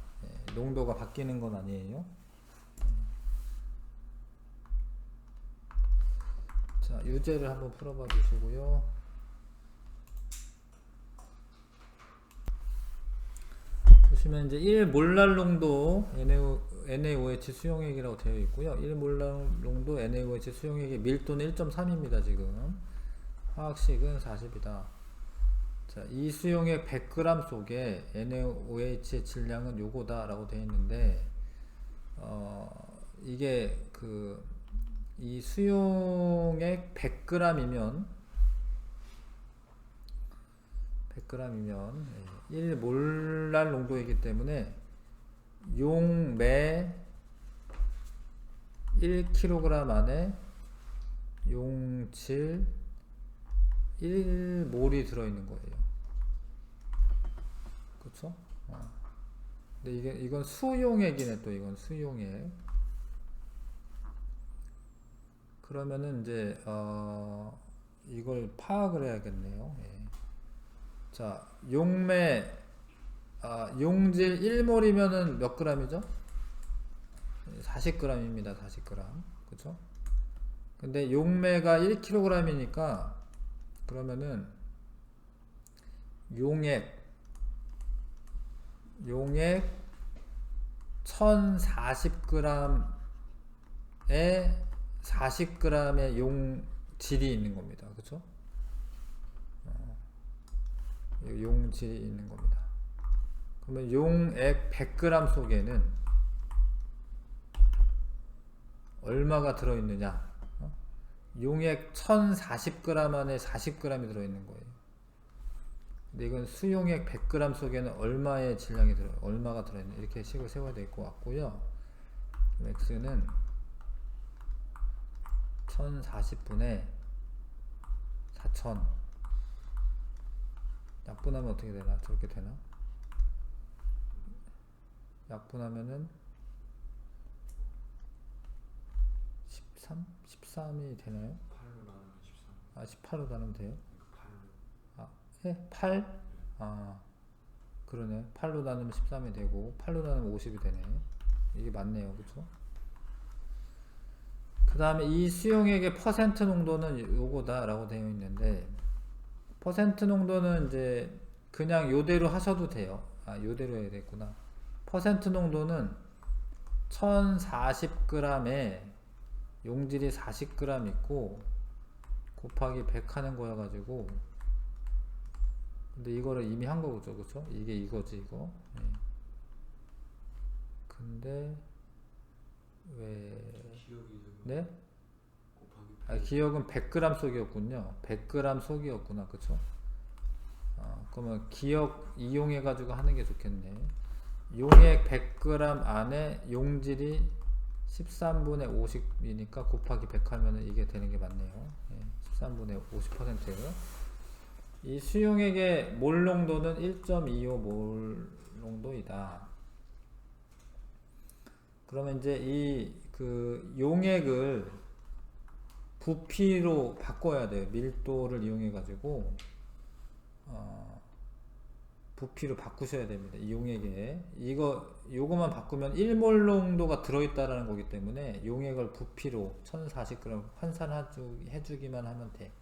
농도가 바뀌는 건 아니에요. 자, 유제를 한번 풀어봐 주시고요. 보시면 이제 1몰랄 농도 NaOH 수용액이라고 되어 있고요. 1몰랄 농도 NaOH 수용액의 밀도는 1.3입니다. 지금 화학식은 40이다. 자, 이 수용액 100g 속에 NaOH의 질량은 요거다 라고 되어 있는데, 이게 이 수용액 100g이면 1몰랄 농도이기 때문에 용매 1kg 안에 용질 1몰이 들어있는 거예요. 그쵸? 근데 이건 수용액이네. 또 이건 수용액. 그러면은 이제 이걸 파악을 해야겠네요. 예. 자, 용매 용질 1몰이면은 몇 g이죠? 40g입니다. 40g. 그쵸? 근데 용매가 1kg이니까 그러면은 용액 1040g에 40g의 용질이 있는 겁니다. 그쵸? 용질이 있는 겁니다. 그러면 용액 100g 속에는 얼마가 들어있느냐? 용액 1040g 안에 40g이 들어있는 거예요. 근데 이건 수용액 100g 속에는 얼마의 질량이 얼마가 들어있는, 이렇게 식을 세워야 될 것 같고요. x는 1040분의 4000. 약분하면 어떻게 되나? 저렇게 되나? 약분하면은 13이 되나요? 8로 나누면 13. 18로 나누면 돼요? 8로. 예? 8? 그러네. 8로 나누면 13이 되고 8로 나누면 50이 되네. 이게 맞네요. 그쵸? 그 다음에 이 수용액의 퍼센트 농도는 요거다 라고 되어 있는데, 퍼센트 농도는 이제 그냥 요대로 하셔도 돼요. 요대로 해야 되겠구나. 퍼센트 농도는 1040g에 용질이 40g 있고 곱하기 100 하는 거여가지고, 근데 이거를 이미 한 거죠. 그쵸? 이게 이거지, 이거. 네. 근데 왜 네? 기억은 100g 속이었군요. 100g 속이었구나. 그쵸? 그러면 기억 이용해 가지고 하는 게 좋겠네. 용액 100g 안에 용질이 13분의 50이니까 곱하기 100 하면은 이게 되는 게 맞네요. 13분의 50%. 이 수용액의 몰 농도는 1.25몰 농도이다. 그러면 이제 이 용액을 부피로 바꿔야 돼요. 밀도를 이용해 가지고 부피로 바꾸셔야 됩니다. 이 용액에 요거만 바꾸면 1몰 농도가 들어있다라는 거기 때문에 용액을 부피로 1040g 환산해주기만 하면 돼.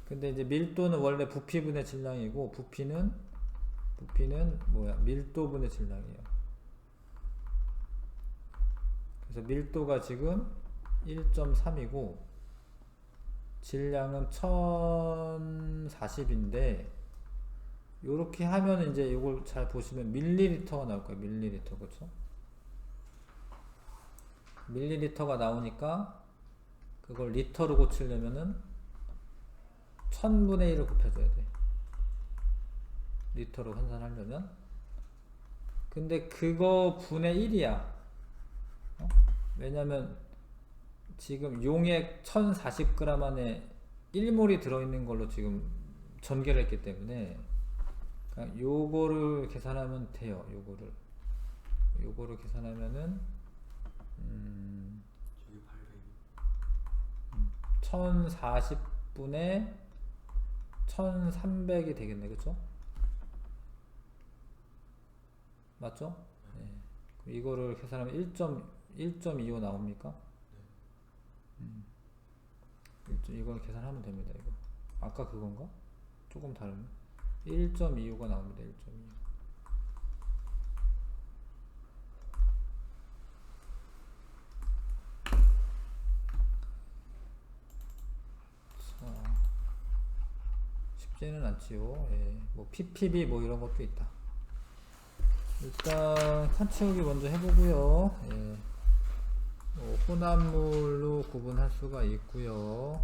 근데 이제 밀도는 원래 부피분의 질량이고 부피는 뭐야? 밀도분의 질량이에요. 그래서 밀도가 지금 1.3이고 질량은 1040인데, 요렇게 하면 이제 이걸 잘 보시면 밀리리터가 나올 거예요. 밀리리터. 그쵸? 밀리리터가 나오니까 그걸 리터로 고치려면은 1000분의 1을 곱해줘야 돼. 리터로 환산하려면. 근데 그거 분의 1이야. 왜냐면 지금 용액 1040g 안에 1몰이 들어있는 걸로 지금 전개를 했기 때문에 요거를 계산하면 돼요. 요거를 계산하면은 1040분의 1300이 되겠네. 그쵸? 맞죠? 네. 이거를 계산하면 1.25 나옵니까? 이걸 계산하면 됩니다. 이거 아까 그건가? 조금 다르네. 1.25가 나옵니다. 1.25. 쉽지는 않지요. 예. 뭐 ppb 뭐 이런 것도 있다. 일단 칸 채우기 먼저 해보고요. 예. 혼합물로 구분할 수가 있고요.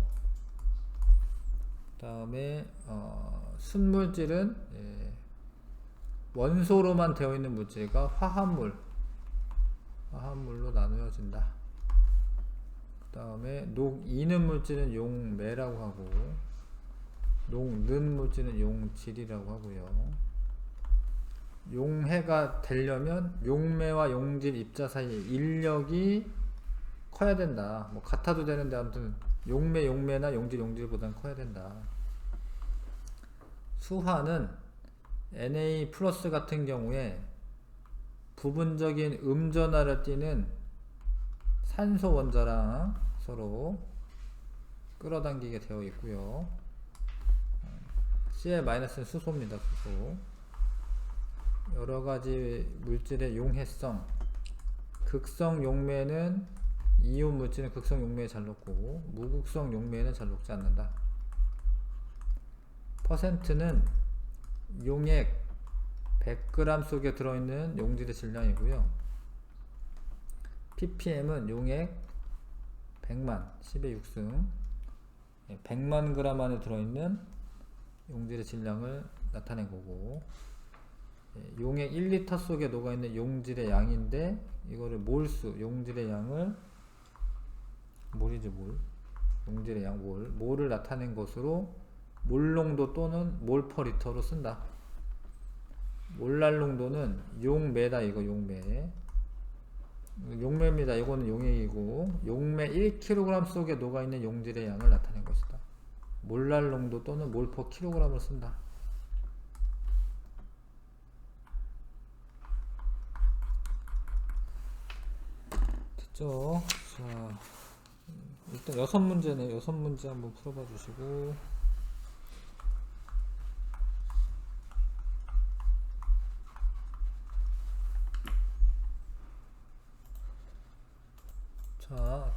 그 다음에 순물질은 원소로만 되어 있는 물질과 화합물로 나누어진다. 그 다음에 녹이는 물질은 용매라고 하고 녹는 물질은 용질이라고 하고요. 용해가 되려면 용매와 용질 입자 사이의 인력이 커야 된다. 뭐 같아도 되는데 아무튼 용매나 용질보다는 커야 된다. 수화는 Na 플러스 같은 경우에 부분적인 음전하를 띠는 산소 원자랑 서로 끌어당기게 되어 있고요. Cl 마이너스는 수소입니다. 수소. 여러가지 물질의 용해성, 극성 용매는 이온 물질은 극성 용매에 잘 녹고 무극성 용매에는 잘 녹지 않는다. 퍼센트는 용액 100g 속에 들어있는 용질의 질량이고요. ppm은 용액 100만 10의 6승 100만 g 안에 들어있는 용질의 질량을 나타낸 거고, 용액 1리터 속에 녹아있는 용질의 양인데 이거를 몰수, 용질의 양을 몰이지 몰, 용질의 양 몰을 나타낸 것으로 몰농도 또는 몰퍼리터로 쓴다. 몰랄 농도는 용매다. 이거 용매. 용매입니다. 이거는 용액이고 용매 1kg 속에 녹아있는 용질의 양을 나타낸 것이다. 몰랄 농도 또는 몰퍼 킬로그램을 쓴다. 됐죠? 자, 일단 6문제네. 6문제 한번 풀어봐 주시고, 자,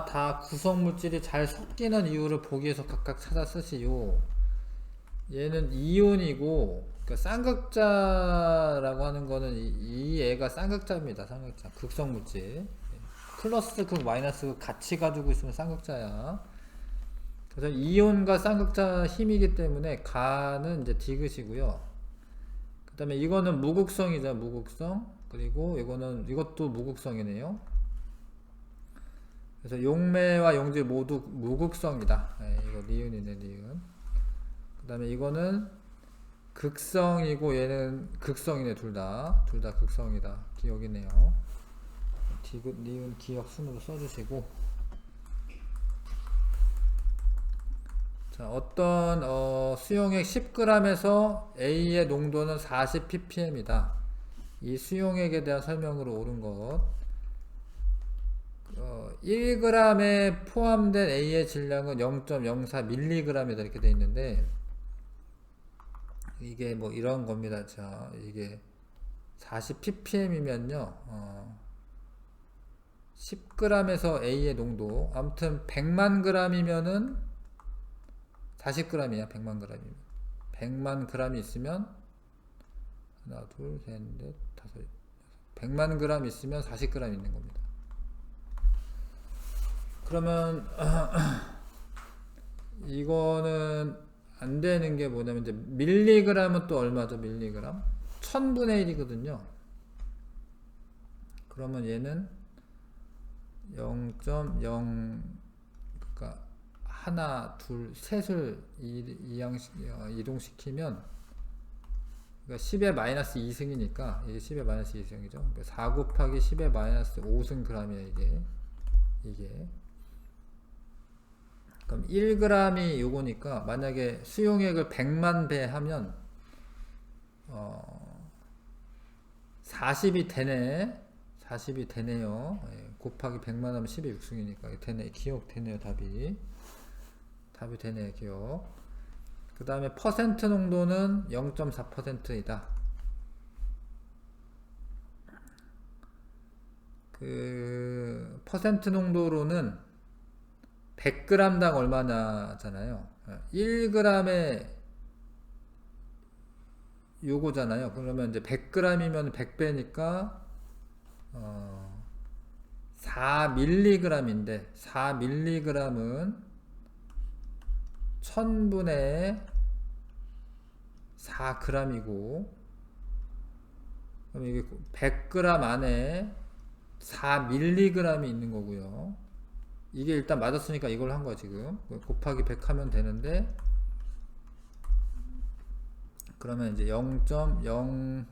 다 구성물질이 잘 섞이는 이유를 보기 위해서 각각 찾아 쓰시오. 얘는 이온이고, 그러니까 쌍극자라고 하는 거는 이 애가 쌍극자입니다. 쌍극자. 극성물질. 플러스 극 마이너스 극 같이 가지고 있으면 쌍극자야. 그래서 이온과 쌍극자 힘이기 때문에 가는 이제 디귿이고요. 그 다음에 이거는 무극성이죠. 무극성. 그리고 이것도 무극성이네요. 그래서 용매와 용질 모두 무극성이다. 이거 니은이네, 니은. 그 다음에 이거는 극성이고 얘는 극성이네. 둘 다 극성이다. 기억이네요. 디귿, 니은 기억 순으로 써주시고, 자, 어떤 수용액 10g에서 A의 농도는 40ppm이다. 이 수용액에 대한 설명으로 옳은 것. 1g에 포함된 A의 질량은 0.04mg이다. 이렇게 되어 있는데, 이게 뭐 이런 겁니다. 자, 이게 40ppm이면요, 10g에서 A의 농도, 아무튼 100만 g이면은 40g이야. 100만 g이면 100만 g이 있으면 하나, 둘, 셋, 넷, 다섯, 100만 g 있으면 40g 있는 겁니다. 그러면 이거는 안 되는 게 뭐냐면, 이제 밀리그램은 또 얼마죠? 밀리그램 1000분의 1이거든요. 그러면 얘는 0.0, 그러니까 하나, 둘, 셋을 이동시키면, 그러니까 10의 마이너스 2승이니까 이게 10의 마이너스 2승이죠. 그러니까 4 곱하기 10의 마이너스 5승 g이야. 이게 그럼 1g이 요거니까, 만약에 수용액을 100만 배 하면 40이 되네. 40이 되네요. 곱하기 100만 하면 10의 6승이니까 되네. 기억 되네요. 답이 되네요. 기억. 그 다음에 퍼센트 농도는 0.4%이다. 그 퍼센트 농도로는 100g당 얼마나잖아요. 1g에 요거잖아요. 그러면 이제 100g이면 100배니까 4mg인데 4mg은 1000분의 4g이고, 그럼 이게 100g 안에 4mg이 있는 거고요. 이게 일단 맞았으니까 이걸 한 거야. 지금 곱하기 100 하면 되는데, 그러면 이제 0.004%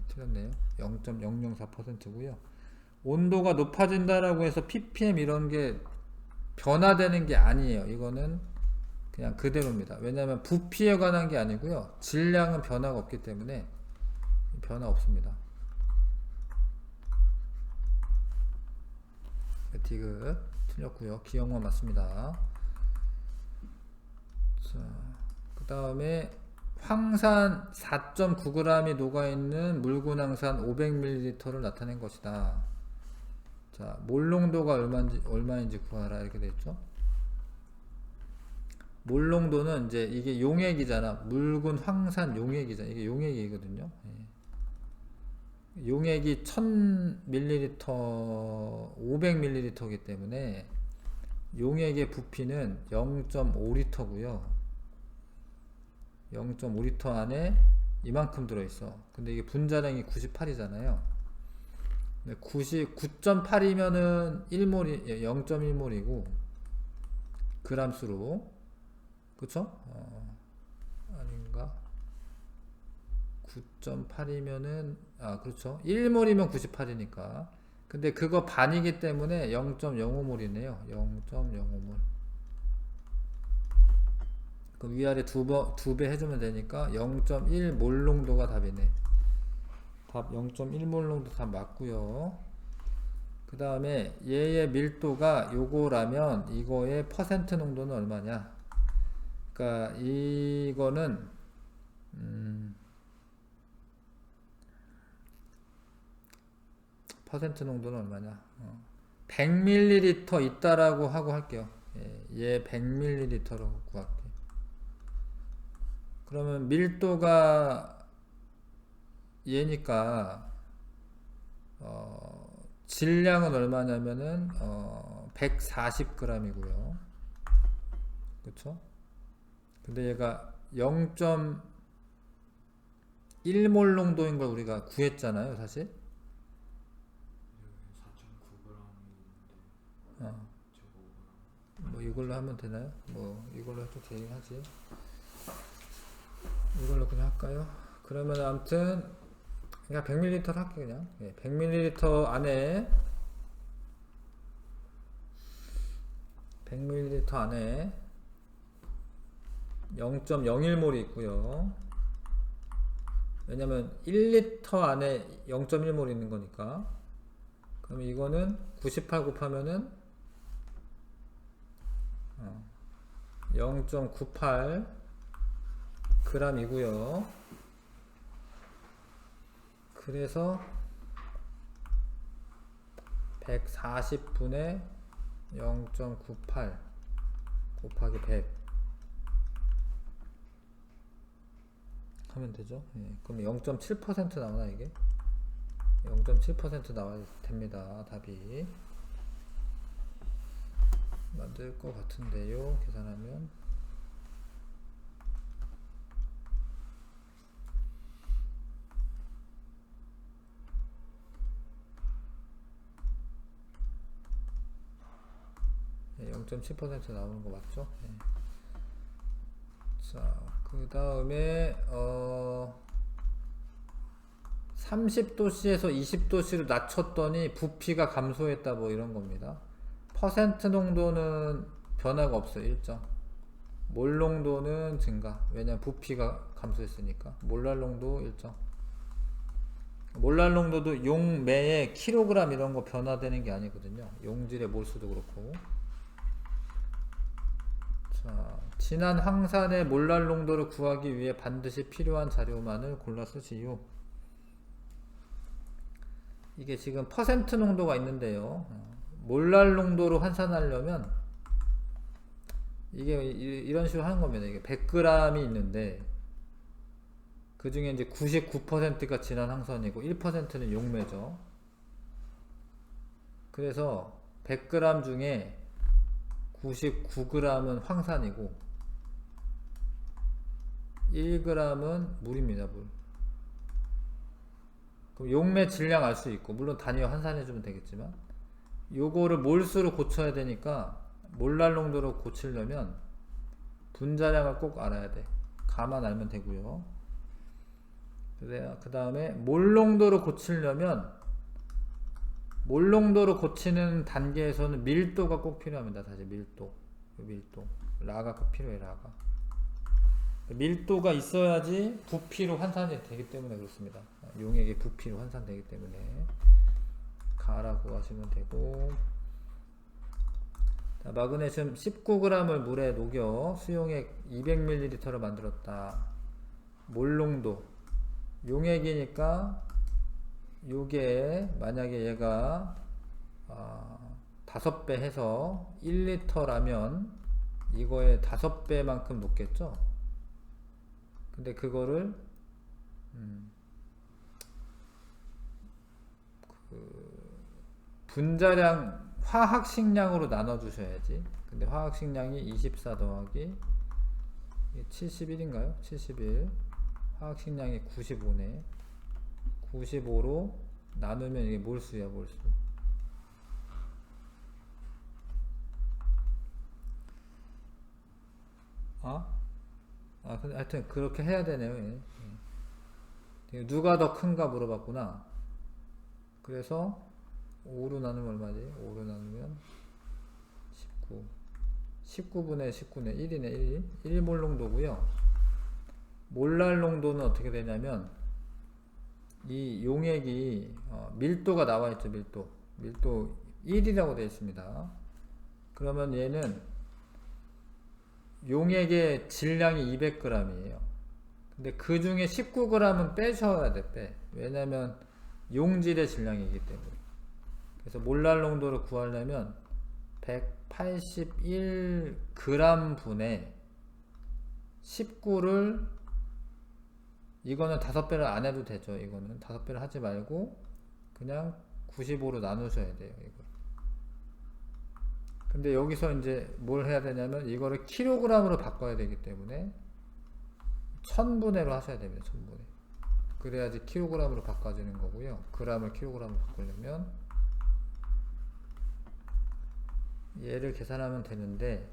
틀렸네요. 0.004%고요. 온도가 높아진다라고 해서 ppm 이런 게 변화되는 게 아니에요. 이거는 그냥 그대로입니다. 왜냐하면 부피에 관한 게 아니고요. 질량은 변화가 없기 때문에 변화 없습니다. 디귿 틀렸고요. 기억만 맞습니다. 자, 그 다음에 황산 4.9g이 녹아있는 묽은 황산 500ml를 나타낸 것이다. 자, 몰농도가 얼마인지 구하라 이렇게 됐죠. 몰농도는 이제 이게 용액이잖아. 묽은 황산 용액이잖아. 이게 용액이거든요. 용액이 1000ml, 500ml이기 때문에 용액의 부피는 0.5L고요. 0.5L 안에 이만큼 들어있어. 근데 이게 분자량이 98이잖아요. 9.8이면은 1몰이 0.1몰이고 그람수로, 그쵸? 아닌가? 9.8이면은 그렇죠. 1몰이면 98이니까. 근데 그거 반이기 때문에 0.05몰이네요. 0.05몰. 그럼 위아래 두 배 해주면 되니까 0.1몰 농도가 답이네. 답 0.1몰 농도 답 맞고요. 그 다음에 얘의 밀도가 요거라면 이거의 퍼센트 농도는 얼마냐? 그러니까 이거는 퍼센트 농도는 얼마냐? 100ml 있다라고 하고 할게요. 얘 100ml로 구할게. 그러면 밀도가 얘니까 질량은 얼마냐면은 140g이고요. 그쵸? 근데 얘가 0.1몰 농도인 걸 우리가 구했잖아요, 사실. 4.9g인데 뭐 이걸로 하면 되나요? 뭐 이걸로 해도 되긴 하지. 이걸로 그냥 할까요? 그러면 아무튼 그냥 100ml 할게요. 그냥 100ml 안에 100ml 안에 0.01몰이 있고요. 왜냐면 1리터 안에 0.1몰 있는 거니까. 그럼 이거는 98 곱하면은 0.98 g이고요. 그래서 140분의 0.98 곱하기 100 하면 되죠. 그럼 0.7% 나오나 이게? 0.7% 나와야 됩니다. 답이 맞을 것 같은데요. 계산하면 0.7% 나오는 거 맞죠? 자, 그 다음에 30도씨에서 20도씨로 낮췄더니 부피가 감소했다 뭐 이런 겁니다. 퍼센트 농도는 변화가 없어요. 일정. 몰 농도는 증가. 왜냐면 부피가 감소했으니까. 몰랄 농도 일정. 몰랄 농도도 용매의 킬로그램 이런 거 변화되는 게 아니거든요. 용질의 몰수도 그렇고. 자, 진한 황산의 몰랄 농도를 구하기 위해 반드시 필요한 자료만을 골라 쓰시오. 이게 지금 퍼센트 농도가 있는데요. 몰랄 농도로 환산하려면 이게 이런 식으로 하는 겁니다. 이게 100g이 있는데 그 중에 이제 99%가 진한 황산이고 1%는 용매죠. 그래서 100g 중에 99g은 황산이고 1g은 물입니다. 물. 그럼 용매 질량 알 수 있고, 물론 단위와 환산해주면 되겠지만 요거를 몰수로 고쳐야 되니까 몰랄 농도로 고치려면 분자량을 꼭 알아야 돼. 가만 알면 되고요. 그래야 그 다음에 몰 농도로 고치려면 몰농도로 고치는 단계에서는 밀도가 꼭 필요합니다. 다시 밀도. 라가 꼭 필요해. 라가. 밀도가 있어야지 부피로 환산이 되기 때문에 그렇습니다. 용액이 부피로 환산되기 때문에 가라고 하시면 되고. 자, 마그네슘 19g을 물에 녹여 수용액 200ml를 만들었다. 몰농도 용액이니까 요게 만약에 얘가 5배 해서 1리터라면 이거의 5배만큼 녹겠죠. 근데 그거를 분자량 화학식량으로 나눠 주셔야지. 근데 화학식량이 24 더하기 71인가요? 71. 화학식량이 95네. 95로 나누면 이게 몰수야, 몰수. 근데 하여튼 그렇게 해야 되네요. 예. 누가 더 큰가 물어봤구나. 그래서 5로 나누면 얼마지? 5로 나누면 19. 19분의 19네. 1이네. 1몰 농도고요. 몰랄 농도는 어떻게 되냐면 이 용액이 밀도가 나와 있죠. 밀도 1이라고 되어 있습니다. 그러면 얘는 용액의 질량이 200g이에요. 근데 그 중에 19g은 빼셔야 돼. 왜냐면 용질의 질량이기 때문에. 그래서 몰랄 농도를 구하려면 181g 분의 19를 이거는 5배를 안 해도 되죠. 이거는 5배를 하지 말고 그냥 95로 나누셔야 돼요. 이거. 근데 여기서 이제 뭘 해야 되냐면 이거를 킬로그램으로 바꿔야 되기 때문에 1000분의로 하셔야 됩니다. 1000분의. 그래야지 킬로그램으로 바꿔지는 거고요. 그램을 킬로그램으로 바꾸려면 얘를 계산하면 되는데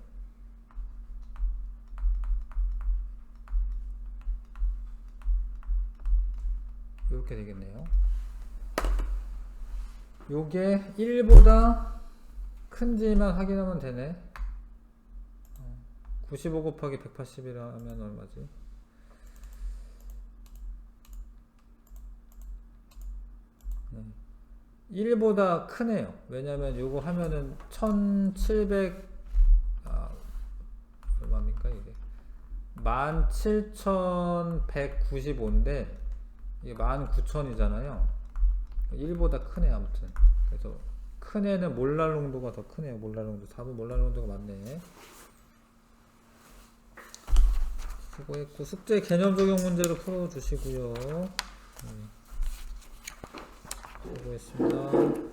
이렇게 되겠네요. 요게 1보다 큰지만 확인하면 되네. 95 곱하기 180이라면 얼마지? 네. 1보다 크네요. 왜냐면 요거 하면은 1700 얼마입니까 이게? 17195인데 이게 19000이잖아요. 1보다 크네. 아무튼 그래서 큰 애는 몰랄 농도가 더 크네요. 몰랄 농도. 4분 몰랄 농도가 많네. 수고했고 숙제 개념 적용 문제로 풀어주시고요. 수고했습니다.